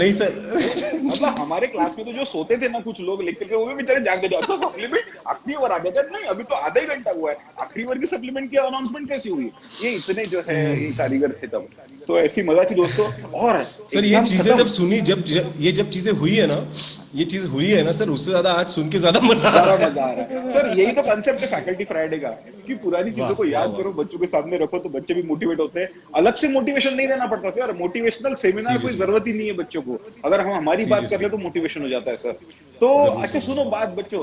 मतलब हमारे क्लास में तो जो सोते थे ना कुछ लोग लिखते थे, वो भी बेचारे जागते थे। तो सप्लीमेंट आखिरी ओवर आ गया, नहीं अभी तो आधा ही घंटा हुआ है, आखिरी ओवर की सप्लीमेंट की अनाउंसमेंट कैसी हुई। ये इतने जो है ये कारीगर थे तब, तो ऐसी मजा थी दोस्तों। और सर ये चीजें जब सुनी, जब चीजें हुई है ना, ये चीज हुई है ना सर, उससे ज्यादा आज सुन के ज्यादा मजा आ रहा है। सर यही तो कंसेप्ट है फैकल्टी फ्राइडे का, कि पुरानी चीजों को याद करो, बच्चों के सामने रखो, तो बच्चे भी मोटिवेट होते हैं। अलग से मोटिवेशन नहीं देना पड़ता सर, मोटिवेशनल सेमिनार कोई जरूरत ही नहीं है बच्चों को, अगर हम हमारी बात कर ले तो मोटिवेशन हो जाता है सर। तो अच्छा सुनो बात बच्चों,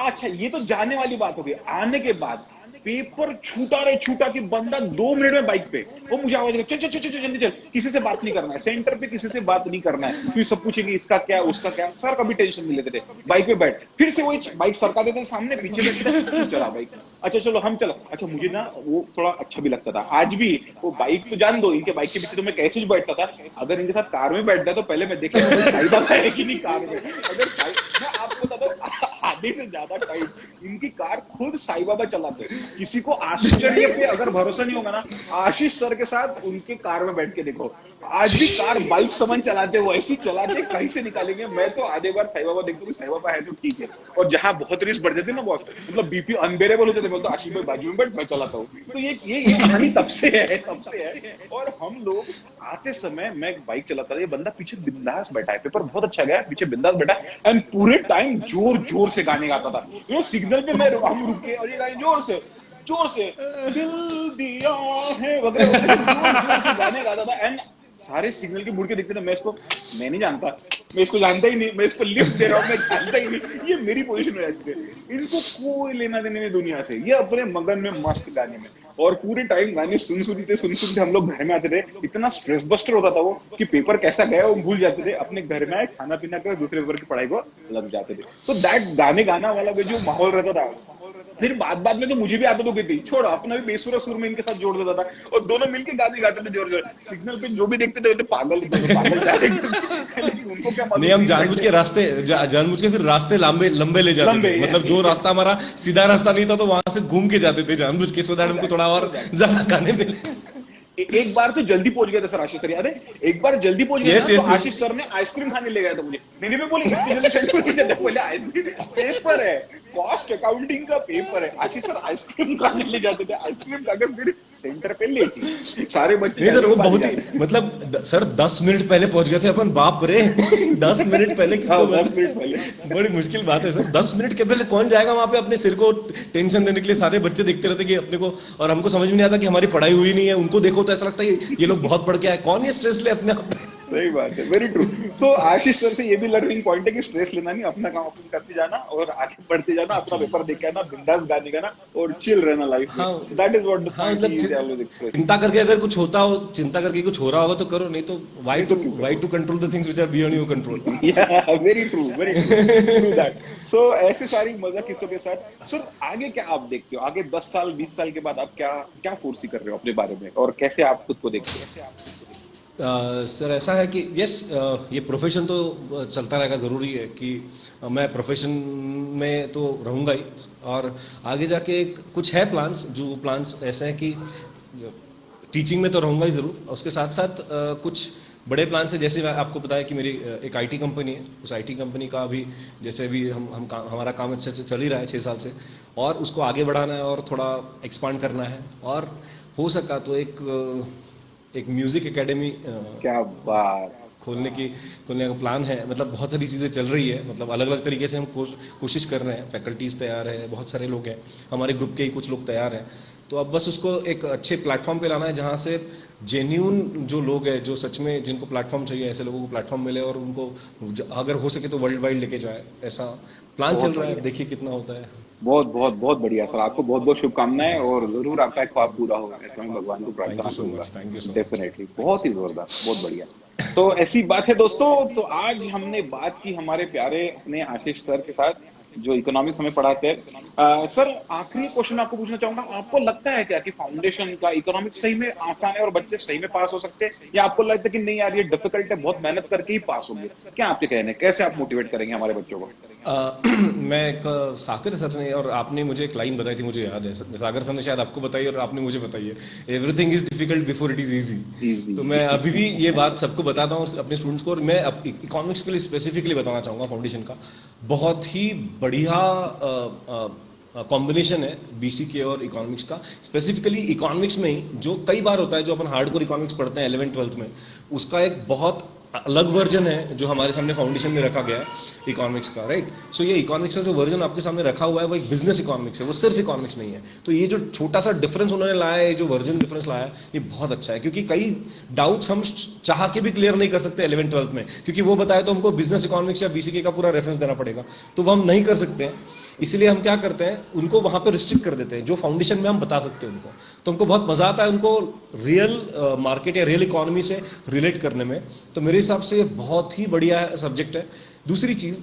अच्छा ये तो जाने वाली बात होगी। आने के बाद पेपर छूटा कि बंदा 2 मिनट में बाइक पे, वो मुझे आवाज चल चल चल चल जल्दी चल, किसी से बात नहीं करना है, सेंटर पे किसी से बात नहीं करना है, क्योंकि सब पूछेंगे इसका क्या उसका क्या। सर कभी टेंशन नहीं लेते थे, बाइक पे बैठ, फिर से वही बाइक सरका देते सामने, पीछे बैठते चला बाइक, अच्छा चलो हम चला। अच्छा मुझे ना वो थोड़ा अच्छा भी लगता था, आज भी वो बाइक तो जान दो, इनके बाइक के पीछे तो मैं कैसे बैठता था। अगर इनके साथ कार में बैठता तो पहले मैं देखता साई बाबा है कि नहीं कार में। अगर मैं आपको बता दो आधे से ज्यादा टाइम इनकी कार खुद साई बाबा चलाते। किसी को आश्चर्य पे अगर भरोसा नहीं होगा ना, आशीष सर के साथ उनके कार में बैठ के देखो, आज भी कार बाइक समन चलाते, वो ऐसी चलाते कहीं से निकालेंगे। मैं तो आधे बार साई बाबा देखता हूँ, साई बाबा है तो ठीक है, और जहां बहुत रिस्क बढ़ जाती है ना बहुत, मतलब बीपी अनबेरेबल होते थे, बोलते आशीष भाई बाजू में बैठ, मैं चलाता हूँ। तो ये कहानी तब से है। और हम लोग आते समय मैं बाइक चलाता था, ये बंदा पीछे बिंदास बैठा है, पेपर बहुत अच्छा गया, पीछे बिंदास बैठा है, एंड पूरे टाइम जोर से गाने गाता था। ये सिग्नल पे हम रुके और ये गाने जोर से दिल दिया है वगैरह जोर से गाने गाता था। एंड सारे सिग्नल के मुड़ के देखते थे, मैं नहीं जानता, मैं इसको जानता ही नहीं, मैं इसको लिफ्ट दे रहा हूँ, मैं जानता ही नहीं, ये मेरी पोजीशन में रहती है। इनको कोई लेना देने नहीं दुनिया से, ये अपने मगन में मस्त गाने में। और पूरे टाइम गाने सुनते हम लोग घर में आते थे। इतना स्ट्रेस बस्टर होता था वो कि पेपर कैसा गया वो भूल जाते थे, अपने घर में आए खाना पीना कर दूसरे पेपर की पढ़ाई को लग जाते थे। तो दैट गाने गाना वाला जो माहौल रहता था, फिर बाद में तो मुझे भी आदत हो गई थी, छोड़ अपना भी बेसुरा सुर में इनके साथ जोड़ देता था, और दोनों मिलके गाने गाते थे जोर। सिग्नल पे जो भी देखते थे पागल लेकिन उनको क्या नहीं, हम जानबूझ के फिर रास्ते लंबे ले जाते थे, मतलब जो रास्ता हमारा सीधा रास्ता नहीं था तो वहां से घूम के जाते थे जानबूझ के, सो दैट हमको थोड़ा और ज्यादा गाने मिले। एक बार तो जल्दी पहुंच गया था सर आशीष सर, याद है एक बार जल्दी पहुंच गया था, तो आशीष सर ने आइसक्रीम खाने ले गया था मुझे, नहीं मैं बोली जल्दी बोले आइसक्रीम पेपर है कॉस्ट अकाउंटिंग का पेपर है। आशीष सर आइसक्रीम खाने ले जाते थे, आइसक्रीम खाकर फिर सेंटर पे लेटी, सारे बच्चे नहीं सर, वो भाग बहुत जाते ही मतलब सर 10 मिनट पहले पहुंच गए थे अपन, बाप रे 10 मिनट पहले हाँ, किसको 10 मिनट पहले। बड़ी मुश्किल बात है सर, 10 मिनट के पहले कौन जाएगा वहां पे अपने सिर को टेंशन देने के लिए। सारे बच्चे देखते रहते कि अपने को, और हमको समझ में नहीं आता कि हमारी पढ़ाई हुई नहीं है। उनको देखो तो ऐसा लगता है ये लोग बहुत पढ़ के आए, कौन ये स्ट्रेस ले अपने आप पे। सही बात है, वेरी ट्रू। सो आशीष सर से ये भी लर्निंग पॉइंट है कि स्ट्रेस लेना नहीं, अपना काम अपन करते जाना और आगे बढ़ते जाना, अपना पेपर देख के आना, बिंदास गाने गाना और चिल रहना लाइफ में। दैट इज व्हाट द हाँ, पॉइंट मतलब इज ऑलवेज एक्सप्रेस। चिंता करके अगर कुछ होता हो, चिंता करके कुछ हो रहा होगा तो करो, नहीं तो why to control the things which are beyond your control. Yeah very true, very true that. So ऐसे सारी मजा किस्सों के साथ सर आगे क्या आप देखते हो, आगे 10 साल 20 साल के बाद आप क्या क्या फोर्सी कर रहे हो अपने बारे में, और कैसे आप खुद को देखते हो? सर ऐसा है कि यस, ये प्रोफेशन तो चलता रहेगा, ज़रूरी है कि मैं प्रोफेशन में तो रहूँगा ही, और आगे जाके कुछ है प्लान्स, जो प्लान्स ऐसे हैं कि टीचिंग में तो रहूँगा ही ज़रूर, उसके साथ साथ कुछ बड़े प्लान से, जैसे मैं आपको बताया कि मेरी एक आईटी कंपनी है, उस आईटी कंपनी का अभी जैसे अभी हमारा काम अच्छे से चल ही रहा है 6 साल से, और उसको आगे बढ़ाना है और थोड़ा एक्सपांड करना है, और हो सका तो एक म्यूजिक एकेडमी क्या बात, खोलने का प्लान है। मतलब बहुत सारी चीज़ें चल रही है, मतलब अलग अलग तरीके से हम कोशिश कर रहे हैं, फैकल्टीज तैयार है, बहुत सारे लोग हैं, हमारे ग्रुप के ही कुछ लोग तैयार हैं, तो अब बस उसको एक अच्छे प्लेटफॉर्म पे लाना है जहाँ से जेन्यून जो लोग हैं, जो सच में जिनको प्लेटफॉर्म चाहिए, ऐसे लोगों को प्लेटफॉर्म मिले और उनको अगर हो सके तो वर्ल्ड वाइड लेके जाए, ऐसा प्लान चल रहा है, देखिए कितना होता है। बहुत बहुत बहुत बढ़िया सर, आपको बहुत बहुत शुभकामनाएं और जरूर आपका एक ख्वाब पूरा होगा, ऐसा मैं भगवान को प्रार्थना करूंगा। Thank you so much. Definitely, बहुत ही जोरदार, बहुत बढ़िया। तो ऐसी बात है दोस्तों, तो आज हमने बात की हमारे प्यारे अपने आशीष सर के साथ जो इकोनॉमिक्स हमें पढ़ाते हैं। सर आखिरी क्वेश्चन आपको पूछना चाहूंगा, आपको लगता है क्या कि फाउंडेशन का इकोनॉमिक्स सही में आसान है और बच्चे सही में पास हो सकते हैं, या आपको लगता है कि नहीं यार ये डिफिकल्ट है, बहुत मेहनत करके ही पास होंगे? क्या आपके कहने, कैसे आप मोटिवेट करेंगे हमारे बच्चों को? मैं एक सागर सर ने और आपने मुझे एक लाइन बताई थी, मुझे याद है, सागर सर ने शायद आपको बताई और आपने मुझे बताई है, everything is difficult before it is easy. तो मैं अभी भी ये बात सबको बताता हूँ अपने स्टूडेंट्स को, और मैं इकोनॉमिक्स के लिए स्पेसिफिकली बताना चाहूँगा, फाउंडेशन का बहुत ही बढ़िया कॉम्बिनेशन है बीसीके और इकोनॉमिक्स का। स्पेसिफिकली इकोनॉमिक्स में ही जो कई बार होता है, जो अपन हार्डकोर इकोनॉमिक्स पढ़ते हैं 11th 12th में, उसका एक बहुत अलग वर्जन है जो हमारे सामने फाउंडेशन में रखा गया है इकोनॉमिक्स का, राइट। सो ये इकोनॉमिक्स का जो वर्जन आपके सामने रखा हुआ है वो एक बिजनेस इकोनॉमिक्स है, वो सिर्फ इकोनॉमिक्स नहीं है। तो ये जो छोटा सा डिफरेंस उन्होंने लाया है, जो वर्जन डिफरेंस लाया है, ये बहुत अच्छा है, क्योंकि कई डाउट्स हम चाह के भी क्लियर नहीं कर सकते 11th 12th में, क्योंकि वो बताए तो हमको बिजनेस इकोनॉमिक्स या बीसीके का पूरा रेफरेंस देना पड़ेगा, तो वो हम नहीं कर सकते हैं। इसलिए हम क्या करते हैं, उनको वहां पे रिस्ट्रिक्ट कर देते हैं, जो फाउंडेशन में हम बता सकते हैं उनको, तो हमको बहुत मजा आता है उनको रियल मार्केट या रियल इकोनॉमी से रिलेट करने में। तो मेरे हिसाब से ये बहुत ही बढ़िया सब्जेक्ट है। दूसरी चीज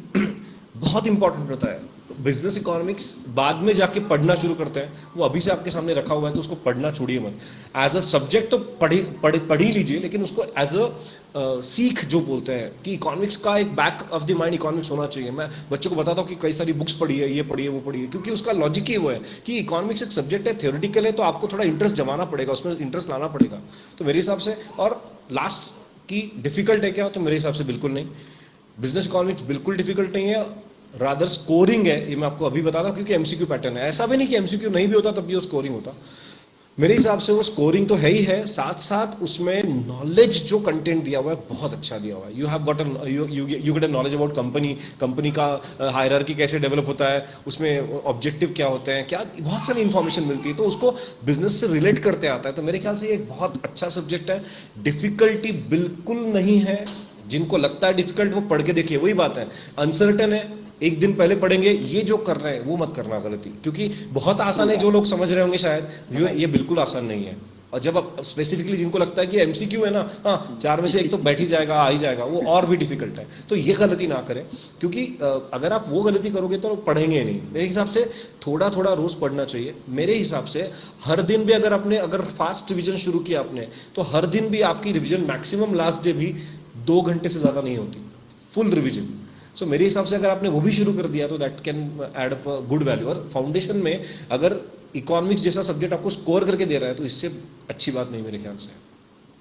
बहुत इंपॉर्टेंट होता है, बिजनेस इकोनॉमिक्स बाद में जाके पढ़ना शुरू करते हैं, वो अभी से आपके सामने रखा हुआ है तो उसको पढ़ना छोड़िए मत। एज अ सब्जेक्ट तो पढ़ ही लीजिए, लेकिन उसको एज अ सीख जो बोलते हैं कि इकोनॉमिक्स का एक back of the mind economics होना चाहिए। मैं बच्चों को बताता हूँ कि कई सारी बुक्स पढ़िए, ये पढ़िए, वो पढ़िए, क्योंकि उसका लॉजिक ही वो है कि इकोनॉमिक्स एक सब्जेक्ट है, थ्योरेटिकल है, तो आपको थोड़ा इंटरेस्ट जमाना पड़ेगा, उसमें इंटरेस्ट लाना पड़ेगा। तो मेरे हिसाब से, और लास्ट की डिफिकल्ट है क्या, तो मेरे हिसाब से बिल्कुल नहीं, बिजनेस इकोनॉमिक्स बिल्कुल डिफिकल्ट नहीं है, रादर स्कोरिंग है, ये मैं आपको अभी बता रहा हूँ, क्योंकि एमसीक्यू पैटर्न है। ऐसा भी नहीं कि एमसीक्यू नहीं भी होता तब भी वो स्कोरिंग होता, मेरे हिसाब से वो स्कोरिंग तो है ही है, साथ साथ उसमें नॉलेज जो कंटेंट दिया हुआ है बहुत अच्छा दिया हुआ है। You have got you get a knowledge about company का हायरार्की कैसे डेवलप होता है, उसमें ऑब्जेक्टिव क्या होते हैं, क्या बहुत सारी इंफॉर्मेशन मिलती है, तो उसको बिजनेस से रिलेट करते आता है। तो मेरे ख्याल से ये एक बहुत अच्छा सब्जेक्ट है, डिफिकल्टी बिल्कुल नहीं है। जिनको लगता है डिफिकल्ट वो पढ़ के देखिए, वही बात है, अनसर्टन है, एक दिन पहले पढ़ेंगे, ये जो कर रहे हैं वो मत करना गलती, क्योंकि बहुत आसान है, जो लोग समझ रहे होंगे शायद, ये बिल्कुल आसान नहीं है। और जब आप स्पेसिफिकली जिनको लगता है कि एमसीक्यू है ना, हाँ 4 में से 1 तो बैठ ही जाएगा, आ ही जाएगा, वो और भी डिफिकल्ट है, तो ये गलती ना करें, क्योंकि अगर आप वो गलती करोगे तो पढ़ेंगे नहीं। मेरे हिसाब से थोड़ा थोड़ा रोज पढ़ना चाहिए। मेरे हिसाब से हर दिन भी अगर फास्ट रिविजन शुरू किया आपने, तो हर दिन भी आपकी रिविजन मैक्सिमम लास्ट डे भी 2 घंटे से ज्यादा नहीं होती, फुल रिविजन। सो मेरे हिसाब से अगर आपने वो भी शुरू कर दिया तो that can add up good value. और फाउंडेशन में अगर इकोनॉमिक्स जैसा सब्जेक्ट आपको स्कोर करके दे रहा है तो इससे अच्छी बात नहीं मेरे ख्याल से।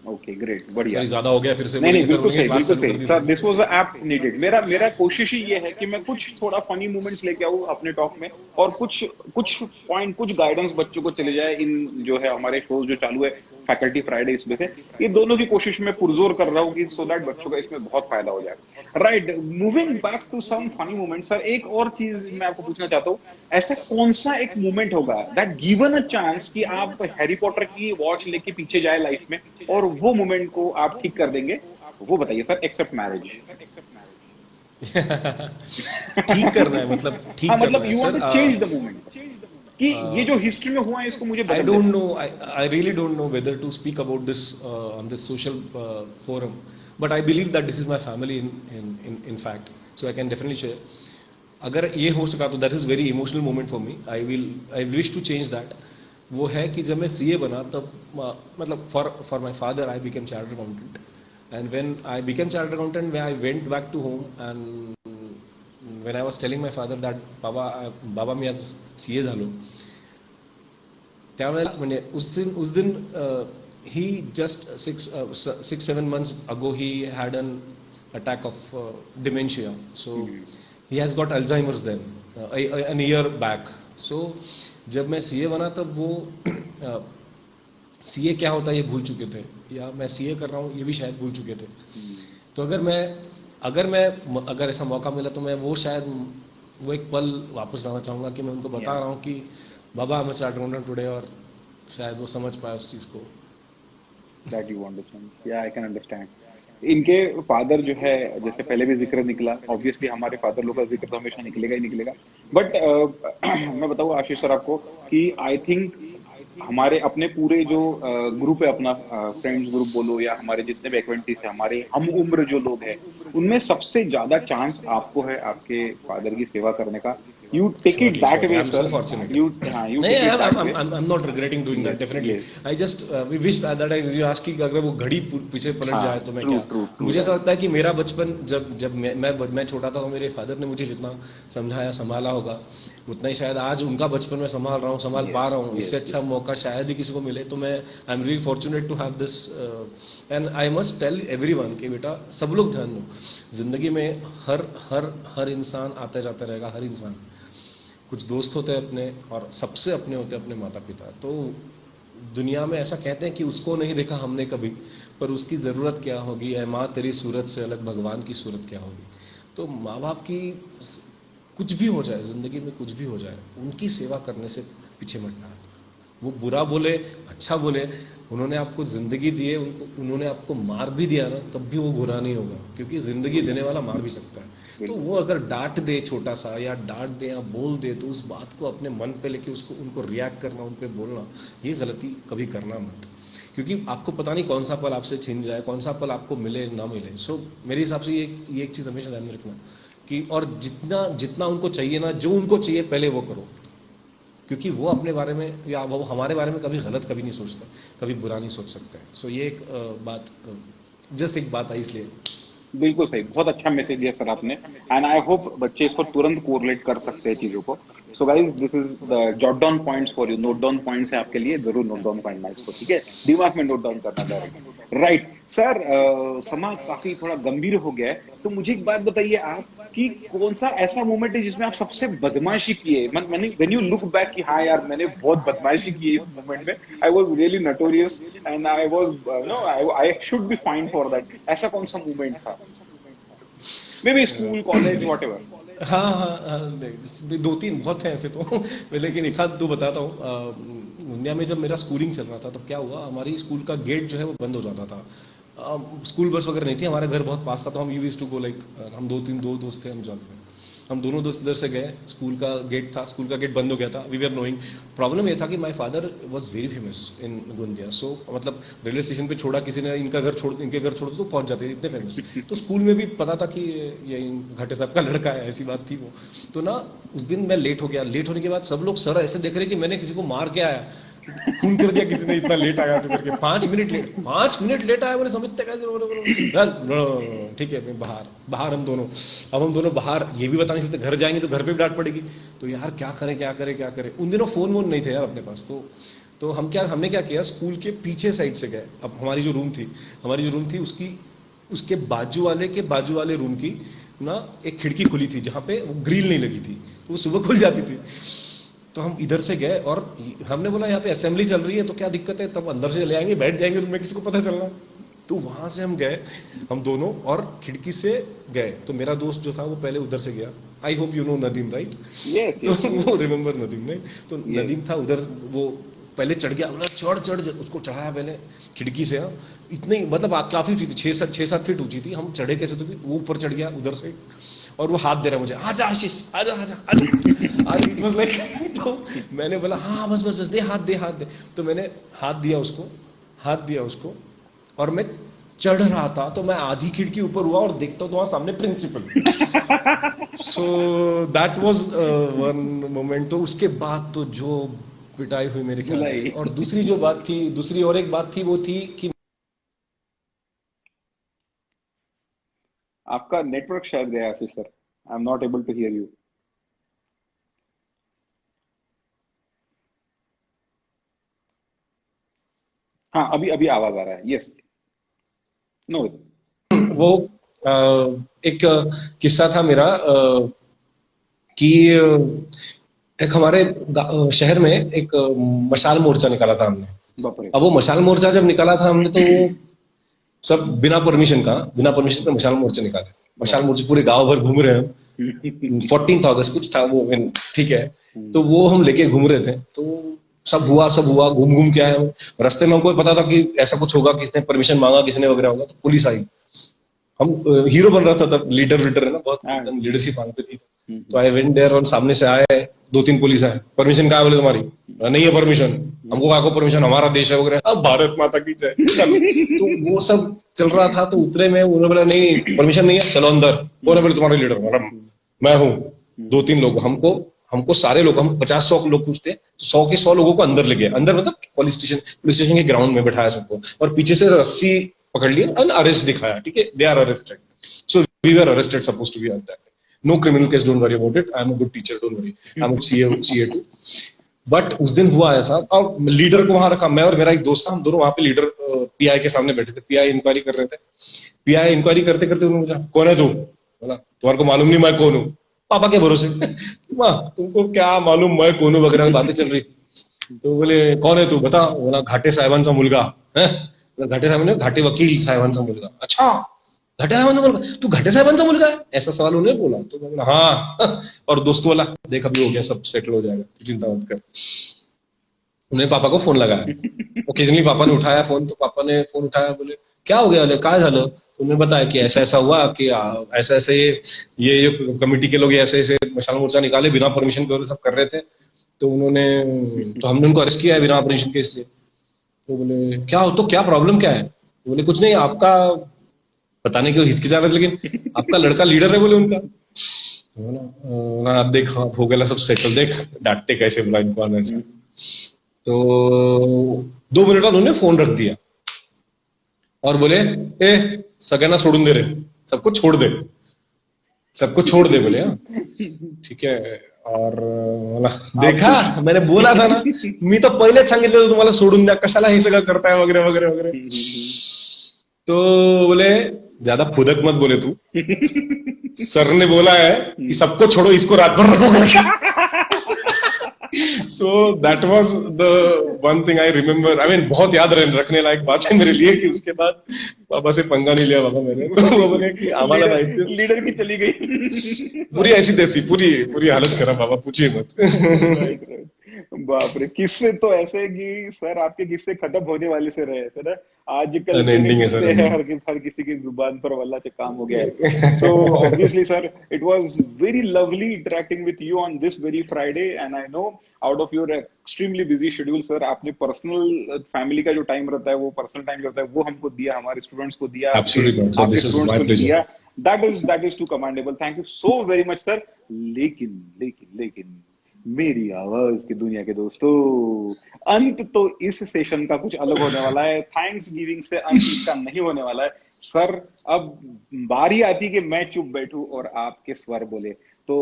ओके ग्रेट, बढ़िया। सर ज्यादा हो गया फिर से नहीं नहीं, बोलेंगे, सर बिल्कुल उन्होंने सही, क्लास बिल्कुल चालू कर सही दी sir, sir. This was app needed. मेरा कोशिश ही ये है कि मैं कुछ थोड़ा फनी मोमेंट्स लेके आऊँ अपने टॉक में, और कुछ कुछ पॉइंट, कुछ गाइडेंस बच्चों को चले जाए इन जो है हमारे शोज जो चालू है फैकल्टी फ्राइडे, इसमें से ये दोनों की कोशिश में पुरजोर कर रहा हूँ कि सो दैट बच्चों का इसमें बहुत फायदा हो जाए। Right, moving back to some funny moment sir, एक और चीज मैं आपको पूछना चाहता हूँ, ऐसा कौन सा एक मोमेंट होगा दैट गिवन अ चांस कि आप हैरी पॉटर की वॉच लेके पीछे जाए लाइफ में और वो मोमेंट को आप ठीक कर देंगे, वो बताइए सर, एक्सेप्ट मैरिज। ठीक करना है, मतलब ठीक हाँ, करना मतलब है you want sir. To change the moment कि ये जो हिस्ट्री में हुआ है इसको मुझे I बदल don't देना know. I really don't know whether to speak about this on this social forum, but I believe that this is my family in fact. So I can definitely share. अगर ये हो सका तो that is very emotional moment for me. I wish to change that. वो है कि जब मैं CA बना तब मतलब for my father I became chartered accountant, and when I became chartered accountant, when I went back to home and when I was telling my father that बाबा मी आज CA झालो, त्यावेळेला म्हणजे उस दिन ही just 6-7 months ago he had an attack of dementia, so he has got Alzheimer's then an year back. So जब मैं CA बना तब वो CA क्या होता है ये भूल चुके थे, या मैं CA कर रहा हूँ ये भी शायद भूल चुके थे। तो अगर ऐसा मौका मिला तो मैं वो शायद वो एक पल वापस लाना चाहूँगा कि मैं उनको बता रहा हूँ कि बाबा मैं चार्टर्ड अकाउंटेंट टुडे, और शायद वो समझ पाए उस चीज़ को। That you want to change, या आई कैन अंडरस्टैंड। इनके फादर जो है, जैसे पहले भी जिक्र निकला, ऑब्वियसली हमारे फादर लोग का जिक्र तो हमेशा निकलेगा ही निकलेगा, बट मैं बताऊँ आशीष सर आपको कि आई थिंक हमारे अपने पूरे जो ग्रुप है, अपना फ्रेंड्स ग्रुप बोलो या हमारे जितने भी एक्वेंटिस है, हमारे हम उम्र जो लोग हैं, उनमें सबसे ज्यादा चांस आपको है आपके फादर की सेवा करने का। You take it that way, I'm sir. so fortunate. You take it that way. I'm not regretting doing that, definitely. Yes. I just we wish that you ask कि अगर वो घड़ी पीछे पलट हाँ, जाए तो मैं true, क्या। true, मुझे ऐसा लगता है कि मेरा बचपन जब मैं छोटा था तो मेरे फादर ने मुझे जितना समझाया संभाला होगा, उतना ही शायद आज उनका बचपन में संभाल पा रहा हूँ। इससे अच्छा मौका शायद ही किसी को मिले। तो मैं I am really fortunate to have this, and I must tell everyone कि बेटा सब लोग ध्यान दो, जिंदगी में हर इंसान आता जाता रहेगा, हर इंसान। कुछ दोस्त होते हैं अपने, और सबसे अपने होते हैं अपने माता पिता। तो दुनिया में ऐसा कहते हैं कि उसको नहीं देखा हमने कभी, पर उसकी ज़रूरत क्या होगी, ऐ माँ तेरी सूरत से अलग भगवान की सूरत क्या होगी। तो माँ बाप की कुछ भी हो जाए ज़िंदगी में, कुछ भी हो जाए, उनकी सेवा करने से पीछे मत हटना। वो बुरा बोले अच्छा बोले, उन्होंने आपको ज़िंदगी दी है, उन्होंने आपको मार भी दिया ना, तब भी वो बुरा नहीं होगा, क्योंकि ज़िंदगी देने वाला मार भी सकता है। तो वो अगर डांट दे छोटा सा, या डांट दे या बोल दे, तो उस बात को अपने मन पे लेके उनको रिएक्ट करना, उन पे बोलना, ये गलती कभी करना मत, क्योंकि आपको पता नहीं कौन सा पल आपसे छिन जाए, कौन सा पल आपको मिले ना मिले। सो मेरे हिसाब से ये एक चीज़ हमेशा ध्यान में रखना कि, और जितना उनको चाहिए ना, जो उनको चाहिए पहले वो करो, क्योंकि वो अपने बारे में या वो हमारे बारे में कभी गलत कभी नहीं सोचता, कभी बुरा नहीं सोच सकते। सो ये एक बात, जस्ट एक बात आई इसलिए। बिल्कुल सही, बहुत अच्छा मैसेज दिया सर आपने, एंड आई होप बच्चे इसको तुरंत कोरिलेट कर सकते हैं चीजों को। So guys, this is the jot down points for you, note down points है आपके लिए, जरूर नोट डाउन करना इसको, ठीक है, दिमाग में नोट डाउन करना डायरेक्ट। राइट सर, समा काफी थोड़ा गंभीर हो गया है, तो मुझे एक बात बताइए आप कि कौन सा ऐसा मोमेंट है जिसमें आप सबसे बदमाशी किए, मैंने व्हेन यू लुक बैक कि हाँ यार मैंने बहुत बदमाशी की इस मोमेंट में, I was really notorious and I was I should be fine for that, ऐसा कौन सा मोमेंट था? May be school, college, whatever. हाँ, 2-3 बहुत हैं ऐसे तो लेकिन एक आध दो बताता हूँ। इंडिया में जब मेरा स्कूलिंग चल रहा था तब क्या हुआ, हमारी स्कूल का गेट जो है वो बंद हो जाता था। स्कूल बस वगैरह नहीं थी, हमारे घर बहुत पास था, तो हम यूज्ड टू गो लाइक, हम 2-3 दोस्त थे, हम जाते थे, हम दोनों दोस्त इधर से गए, स्कूल का गेट था, स्कूल का गेट बंद हो गया था, वी वर नोइंग। प्रॉब्लम ये था कि my father was very famous in Gondia, so मतलब रेलवे स्टेशन पे छोड़ा किसी ने, इनके घर छोड़ तो पहुंच जाते, इतने फेमस। तो स्कूल में भी पता था कि ये घाटे साहब का लड़का है, ऐसी बात थी वो। तो ना उस दिन मैं लेट हो गया, लेट होने के बाद सब लोग सर ऐसे देख रहे कि मैंने किसी को मार के आया, खून कर दिया किसी ने, इतना लेट आया तो करके 5 मिनट लेट आया, बोले समझते कैसे, ठीक है मैं बाहर हम दोनों बाहर, ये भी बता नहीं सकते, घर जाएंगे तो घर पे भी डांट पड़ेगी, तो यार क्या करें। उन दिनों फोन नहीं थे यार अपने पास, तो तो हमने क्या किया, स्कूल के पीछे साइड से गए। अब हमारी जो रूम थी उसके बाजू वाले रूम की ना एक खिड़की खुली थी जहाँ पे वो ग्रिल नहीं लगी थी, तो वो सुबह खुल जाती थी। तो हम इधर से गए और हमने बोला यहाँ पे असेंबली चल रही है तो क्या दिक्कत है, तब अंदर से चले आएंगे, बैठ जाएंगे रूम में, किसी को पता चलना। तो वहां से हम गए, हम दोनों, और खिड़की से गए। तो मेरा दोस्त जो था वो पहले उधर से गया। आई hope you know Nadeem, right? Yes तो वो रिमेम्बर नदीम, नहीं? तो नदीम था उधर, वो पहले चढ़ गया, मतलब चढ़ उसको चढ़ाया पहले खिड़की से। हाँ, इतनी मतलब काफी ऊंची थी, 6-7 फीट ऊंची थी। हम चढ़े कैसे, तो भी वो ऊपर चढ़ गया उधर से, और वो हाथ दे रहा मुझे, आजा आशीष, आजा आजा आजा। इट वाज लाइक, तो मैंने बोला हाँ बस बस बस, दे हाथ दे। तो मैंने हाथ दिया उसको, और मैं चढ़ रहा था। तो मैं आधी खिड़की ऊपर हुआ और देखता हूँ तो वहां सामने principal. So that was one moment. तो उसके बाद तो जो पिटाई हुई मेरे ख्याल से। और दूसरी और एक बात थी, वो थी कि आपका नेटवर्क शायद गया Ashish sir, I am not able to hear you. हाँ, अभी अभी आवाज आ रहा है। Yes, no. वो अ, एक किस्सा था मेरा, कि एक हमारे शहर में एक मशाल मोर्चा निकाला था हमने। बाप रे। अब वो मशाल मोर्चा जब निकाला था हमने, तो वो सब बिना परमिशन पे मशाल मोर्चा निकाले। मशाल मोर्चा पूरे गांव भर घूम रहे हैं हम। 14 अगस्त कुछ था वो, ठीक है। तो वो हम लेके घूम रहे थे, तो सब हुआ, घूम घूम के आए हम। रास्ते में हमको पता था कि ऐसा कुछ होगा, किसने परमिशन मांगा, किसने वगैरह होगा। तो पुलिस आई, हम हीरो बन रहा था तब, लीडर है ना, बहुत एकदम लीडरशिप आंख पे थी। तो आई वेंट देयर, और सामने से आए 2-3 पुलिस आए, परमिशन कहाँ, बोले तुम्हारी नहीं है परमिशन, हमको कहा को परमिशन, हमारा देश है वगैरह। अब भारत माता की जय। तो वो सब चल रहा था। तो उतरे में उन्होंने बोला नहीं परमिशन नहीं है, चलो अंदर। बोले बोले तुम्हारे लीडर, मैं हूँ। 2-3 लोग, हमको सारे लोग, हम 50-100 लोग पूछते, तो 100 के 100 लोगों को अंदर ले गए। अंदर मतलब पुलिस स्टेशन के ग्राउंड में बैठाया सबको, और पीछे से रस्सी पकड़ लिया और अरेस्ट दिखाया। ठीक है, they are arrested. So we were arrested, supposed to be at that. No criminal case, don't worry about it, I am a good teacher, don't worry, I am CA too. But उस दिन हुआ ऐसा, और leader को वहां रखा, मैं और मेरा एक दोस्त था, हम दोनों वहां पे लीडर पीआई के सामने बैठे थे। पीआई इंक्वायरी कर रहे थे। पीआई इंक्वायरी करते करते उन्होंने पूछा कौन है तू? बोला तुम्हारे को मालूम नहीं मैं कौन हूँ? पापा के भरोसे। वाह, तुमको क्या मालूम मैं कौन हूँ वगैरह की बातें चल रही थी। तो बोले कौन है तू, बता। बोला घाटे साहेबांचा मुलगा है। घाटे साहेब ने, घाटे वकील साहेबांचा मुलगा। अच्छा, घाटे साहेबांचा मुलगा, तू घाटे साहेबांचा मुलगा है, ऐसा सवाल उन्होंने बोला। तो मैं बोला हाँ। और दोस्त को बोला देख अभी हो गया, सब सेटल हो जाएगा, चिंता मत कर। उन्होंने पापा को फोन लगाया। ओकेजनली पापा ने उठाया फोन, तो पापा ने फोन उठाया, बोले क्या हो गया, बोले काय झालं? उन्होंने बताया कि ऐसा ऐसा हुआ, कि ऐसा ऐसे ये जो कमेटी के लोग ऐसे ऐसे मशाल मोर्चा निकाले बिना परमिशन के, सब कर रहे थे। तो हमने उनको अरेस्ट किया है बिना परमिशन के, इसलिए। तो बोले क्या प्रॉब्लम क्या है? तो बोले कुछ नहीं, आपका बताने की हिचकिचा रहे, लेकिन आपका लड़का लीडर है, बोले उनका। तो बोला देख हो गया सब सेटल, देख डांटते कैसे, बोला इनको आने से। तो 2 मिनट बाद उन्होंने फोन रख दिया और बोले ए सगळ्यांना सोडून दे रे, सबको छोड़ दे बोले। हाँ ठीक है। और मला देखा, मैंने बोला था ना, मी तर पहिलेच सांगितलं होतं तुम्हाला सोडून द्या, कशाला हे सगळं करताय वगैरह वगैरह वगैरह। तो बोले ज्यादा फुदक मत बोले तू, सर ने बोला है कि सबको छोड़ो, इसको रात भर रखोगे। सो that was the one thing I remember. I mean बहुत याद रखने लायक बात है मेरे लिए, कि उसके बाद पापा से पंगा नहीं लिया बाबा मैंने। तो वो बोले कि आम्हाला माहिती, लीडर की चली गई। पूरी ऐसी तैसी पूरी हालत खराब, बाबा पूछिए मत। बाप रे, किस्से तो ऐसे हैं कि सर आपके किस्से खत्म होने वाले से रहे सर। आजकल Unending है, sir, हर किसी की जुबान पर वाला से काम हो गया है। So obviously sir, it was very lovely interacting with you on this very Friday, and I know out of your extremely busy schedule sir, आपने पर्सनल फैमिली का जो टाइम रहता है, वो पर्सनल टाइम जो रहता है, वो हमको दिया, हमारे स्टूडेंट्स को दिया, आपके स्टूडेंट्स को दिया। That is too commendable. Thank you so very much sir. लेकिन मेरी आवाज की दुनिया के दोस्तों, अंत तो इस सेशन का कुछ अलग होने वाला है। थैंक्स गिविंग से अंत इसका नहीं होने वाला है सर। अब बारी आती कि मैं चुप बैठूं और आपके स्वर बोले। तो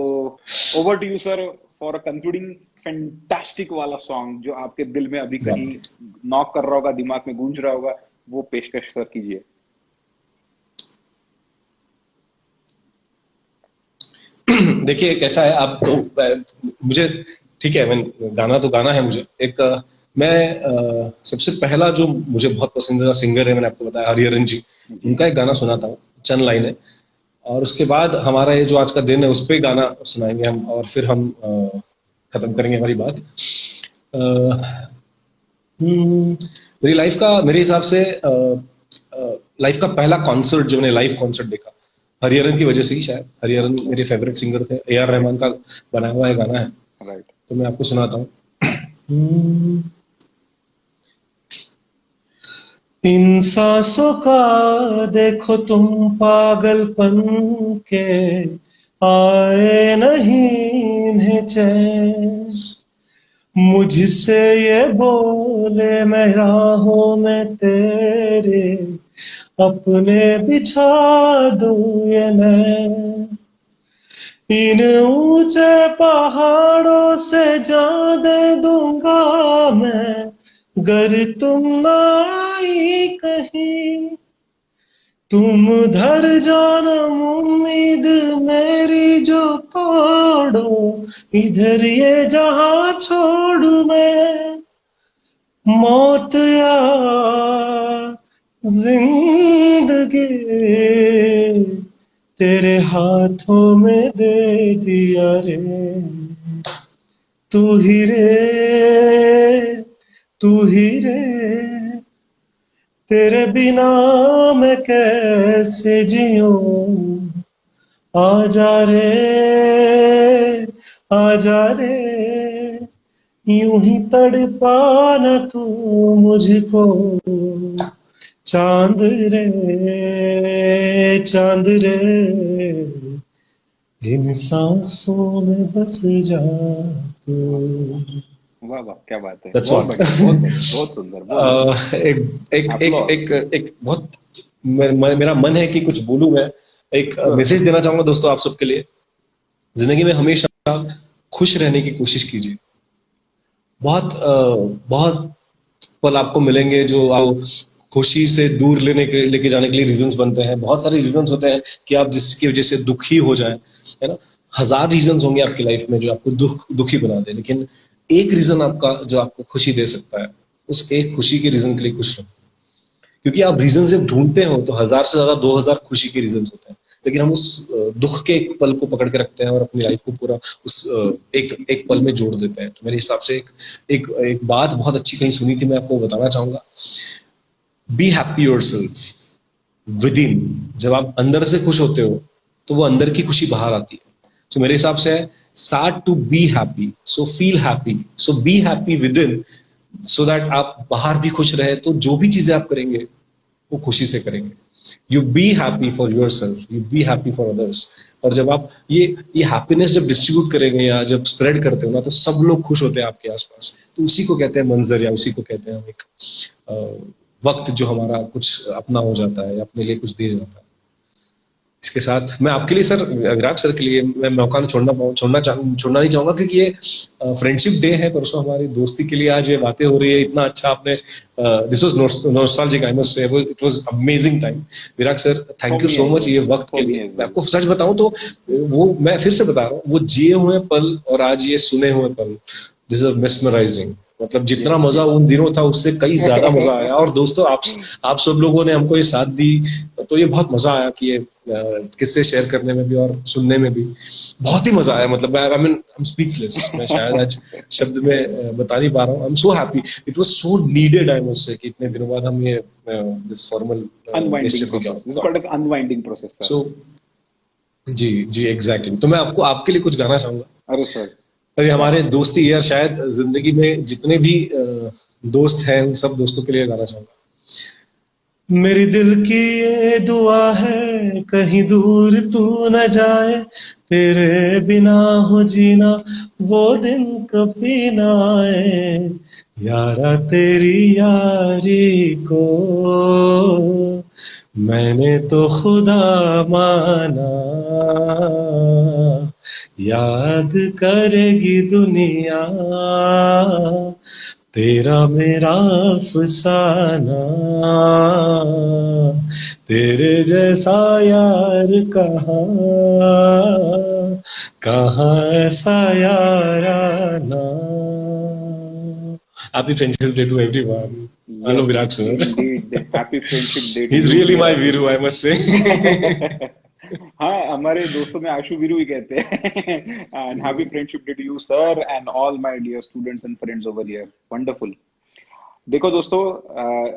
over to you sir for a concluding fantastic वाला सॉन्ग जो आपके दिल में अभी कहीं नॉक कर रहा होगा, दिमाग में गूंज रहा होगा, वो पेशकश सर कीजिए। देखिए कैसा है, आप तो मुझे ठीक है, मैं गाना तो गाना है मुझे एक मैं सबसे पहला जो मुझे बहुत पसंदीदा सिंगर है, मैंने आपको बताया हरिहरन जी, उनका एक गाना सुनाता हूँ, चंद लाइनें, और उसके बाद हमारा ये जो आज का दिन है उस पर गाना सुनाएंगे हम, और फिर हम खत्म करेंगे हमारी बात। मेरी लाइफ का, मेरे हिसाब से लाइफ का पहला कॉन्सर्ट जो मैंने लाइव कॉन्सर्ट देखा हरिहरन की वजह से ही, शायद हरिहरन मेरे फेवरेट सिंगर थे, ए.आर. रहमान का बनाया हुआ है गाना है, राइट। तो मैं आपको सुनाता हूँ। इन सांसों का देखो तुम पागलपन के, आए नहीं इन्हें चैन, मुझसे ये बोले मैं राहों में तेरे, अपने बिछा दूं ये नैन, इन ऊंचे पहाड़ों से जा दे दूंगा मैं, गर तुम ना आई कहीं, तुम धर जाना उम्मीद मेरी जो तोड़ो, इधर ये जहां छोड़ू मैं, मौत या जिंदगी तेरे हाथों में दे दिया रे, तू ही रे, तू ही रे, तेरे बिना मैं कैसे जीऊं, आजा रे, आजा रे, यूं ही तड़पाना तू मुझको, चांद रे, चांद रे, इन सांसों में बस जा तू। वाह वाह, क्या बात है, That's बहुत what. बढ़िया, बहुत बढ़िया, बहुत सुंदर, बहुत एक एक एक एक एक बहुत मेरा मन है कि कुछ बोलूं मैं, एक मैसेज देना चाहूंगा दोस्तों आप सबके लिए, जिंदगी में हमेशा खुश रहने की कोशिश कीजिए। बहुत पल आपको मिलेंगे जो आप खुशी से दूर लेके जाने के लिए रीजंस बनते हैं, बहुत सारे रीजंस होते हैं कि आप जिसकी वजह से दुखी हो जाए, है ना, 1000 रीजंस होंगे आपकी लाइफ में जो आपको दुखी बना दे, लेकिन एक रीजन आपका जो आपको खुशी दे सकता है, उस एक खुशी के रीजन के लिए खुश रहो, क्योंकि आप रीजन जब ढूंढते हो तो 1000 से ज्यादा 2000 खुशी के रीजन होते हैं, लेकिन हम उस दुख के एक पल को पकड़ के रखते हैं और अपनी लाइफ को पूरा उस एक पल में जोड़ देते हैं। तो मेरे हिसाब से एक बात बहुत अच्छी कहीं सुनी थी, मैं आपको बताना चाहूंगा, be happy yourself with in. जब आप अंदर से खुश होते हो तो वो अंदर की खुशी बाहर आती है। तो मेरे हिसाब से है, start to be happy, so feel happy, so be happy within, so that आप बाहर भी खुश रहे, तो जो भी चीजें आप करेंगे वो खुशी से करेंगे। You be happy for your self, you be happy for others. और जब आप ये हैप्पीनेस जब डिस्ट्रीब्यूट करेंगे या जब स्प्रेड करते हो ना, तो सब लोग खुश होते हैं आपके आसपास। तो उसी को कहते हैं मंजर, या उसी को कहते हैं हम एक वक्त जो हमारा कुछ अपना हो जाता है या अपने लिए कुछ दे जाता है। इसके साथ मैं आपके लिए सर, विराट सर के लिए मैं मौका छोड़ना नहीं चाहूंगा, क्योंकि ये फ्रेंडशिप डे है, परसों हमारी दोस्ती के लिए आज ये बातें हो रही है। इतना अच्छा आपने, this was nostalgic, I must से, it was amazing time. Virat sir, thank you so much ये वक्त के लिए। मैं आपको सच बताऊं तो वो, मैं फिर से बता रहा हूँ, वो जिए हुए पल और आज ये सुने हुए पल, दिस इज मेस्मराइजिंग। मतलब जितना मजा उन दिनों था उससे कई ज्यादा मजा आया। और दोस्तों आप सब लोगों ने हमको ये साथ दी, तो ये बहुत मजा आया कि ये किस्से शेयर करने में भी और सुनने में भी बहुत ही मजा आया। मतलब आई मीन आई एम स्पीचलेस, मैं शायद आज शब्द में बता नहीं पा रहा हूँ। I am so happy, it was so needed, I must say, कि इतने दिनों बाद हम ये this formal unwinding process. So ji exactly. तो मैं आपके लिए कुछ गाना चाहूंगा। अरे सर, अरे हमारे दोस्ती यार, शायद जिंदगी में जितने भी दोस्त हैं उन सब दोस्तों के लिए गाना चाहूंगा। मेरी दिल की ये दुआ है, कहीं दूर तू न जाए, तेरे बिना हो जीना वो दिन कभी ना आए, यारा तेरी यारी को मैंने तो खुदा माना, याद करेगी दुनिया तेरा मेरा अफसाना, तेरे जैसा यार कहाँ ऐसा याराना. Happy Friendship Day to everyone. Hello Yes, Virat sir. indeed. Happy Friendship Day to He's you, really my Virat. Viru, I must say. हाँ, हमारे दोस्तों में आशु वीरू ही कहते हैं. And happy friendship day to you sir and all my dear students and friends over here. Wonderful. देखो दोस्तों,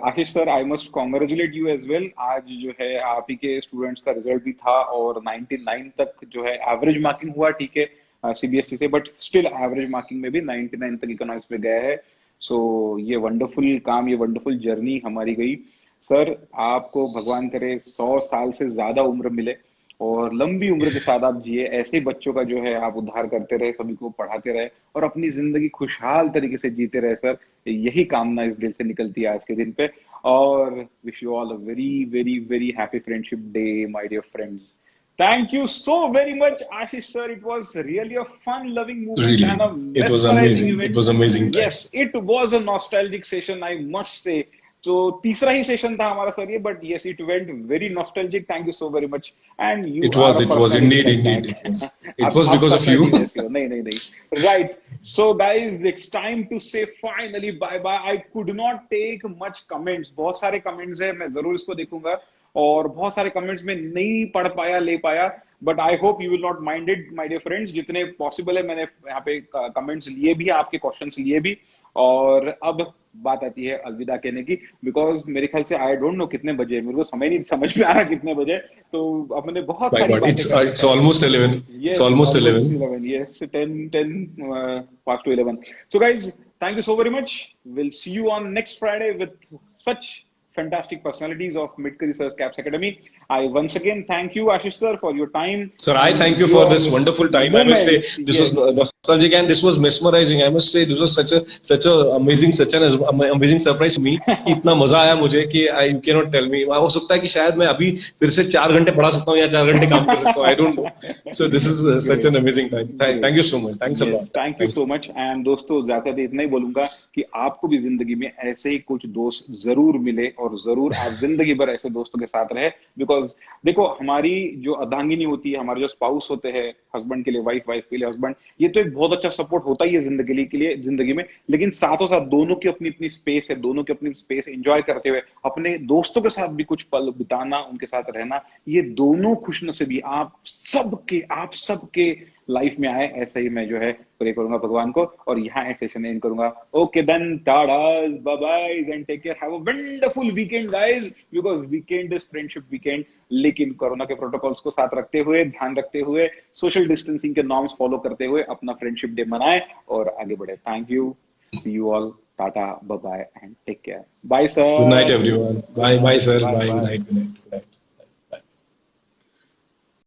Ashish sir, I must congratulate you as well. आज जो है आप ही के स्टूडेंट्स का रिजल्ट भी था और 99 तक जो है एवरेज मार्किंग हुआ, ठीक है, सीबीएसई से, बट स्टिल एवरेज मार्किंग में भी 99 तक इकोनॉमिक्स में गया है. सो ये वंडरफुल काम, ये वंडरफुल जर्नी हमारी गई. सर, आपको भगवान करे 100 साल से ज्यादा उम्र मिले और लंबी उम्र के साथ आप जिए. ऐसे ही बच्चों का जो है आप उद्धार करते रहे, सभी को पढ़ाते रहे और अपनी जिंदगी खुशहाल तरीके से जीते रहे सर. यही कामना इस दिल से निकलती है आज के दिन पे. और wish you all a very very very happy friendship day my dear friends. Thank you so very much, Ashish sir. It was really a fun-loving moment Really, and a it was mesmerizing amazing. event. It was amazing time. Yes, it was a nostalgic session, I must say. तो तीसरा ही session था हमारा sir ये, but yes it went very nostalgic. Thank you so very much. And you It are was, uh it was personality indeed, like indeed, it was. That. It was because of you. नहीं नहीं नहीं. Right. So guys, it's time to say finally bye bye. I could not take much comments. बहुत सारे comments है, मैं जरूर इसको देखूंगा और बहुत सारे कमेंट्स में नहीं पढ़ पाया, ले पाया, but I hope you will not mind it my dear friends. जितने पॉसिबल है मैंने यहाँ पे कमेंट्स लिए भी, आपके क्वेश्चंस लिए भी. और अब बात आती है अलविदा कहने की, बिकॉज मेरे ख्याल से आई डोंट नो कितने बजे, मेरे को समझ में आ रहा कितने बजे. तो अब मैंने बहुत My सारी God, बातें कर ली. it's almost 11. Yes, It's almost 11. 11. Yes, 10 past to 11. So guys, thank you so very much. We'll see you on next Friday with such fantastic personalities of Midkari Sir's Caps Academy. I once again thank you, Ashish sir, for your time. Sir, I thank you for this wonderful time. I must say this was Yes. nostalgic and this was mesmerizing. I must say this was such a amazing, such an amazing surprise for me. कि इतना मजा आया मुझे कि you cannot tell me. हो सकता है कि शायद मैं अभी फिर से 4 घंटे पढ़ा सकता हूँ या 4 घंटे काम कर सकता हूँ. I don't know. So this is such an amazing time. Thank you so much. Thanks a lot. Thank you so much. And दोस्तों, ज्यादा इतना ही बोलूंगा कि आपको भी जिंदगी में ऐसे ही कुछ दोस्त जरूर मिले और जरूर आप जिंदगी भर ऐसे दोस्तों के साथ रहे. बिकॉज देखो, हमारी जो अर्धांगिनी होती है, हमारे जो स्पाउस होते हैं, हस्बैंड के लिए वाइफ, वाइफ के लिए हस्बैंड, ये तो एक बहुत अच्छा सपोर्ट होता ही है जिंदगी के लिए जिंदगी में. लेकिन साथों साथ दोनों की अपनी अपनी स्पेस है, दोनों की अपनी स्पेस एंजॉय करते हुए अपने दोस्तों के साथ भी कुछ पल बिताना, उनके साथ रहना, ये दोनों खुशनसीबी आप सबके लाइफ में आए. ऐसा ही मैं जो है प्रे करूंगा भगवान को और यहाँ सेशन एंड करूंगा. Okay then, tata, bye bye and take care. Have a wonderful weekend guys, because weekend is friendship weekend. लेकिन कोरोना के प्रोटोकॉल्स को साथ रखते हुए, ध्यान रखते हुए, सोशल डिस्टेंसिंग के नॉर्म्स फॉलो करते हुए अपना फ्रेंडशिप डे मनाएं और आगे बढ़े. Thank you. See you all. Tata, bye bye and take care. Bye sir. Good night, everyone. Bye, bye, sir. Bye. Good night. Good night. Good night.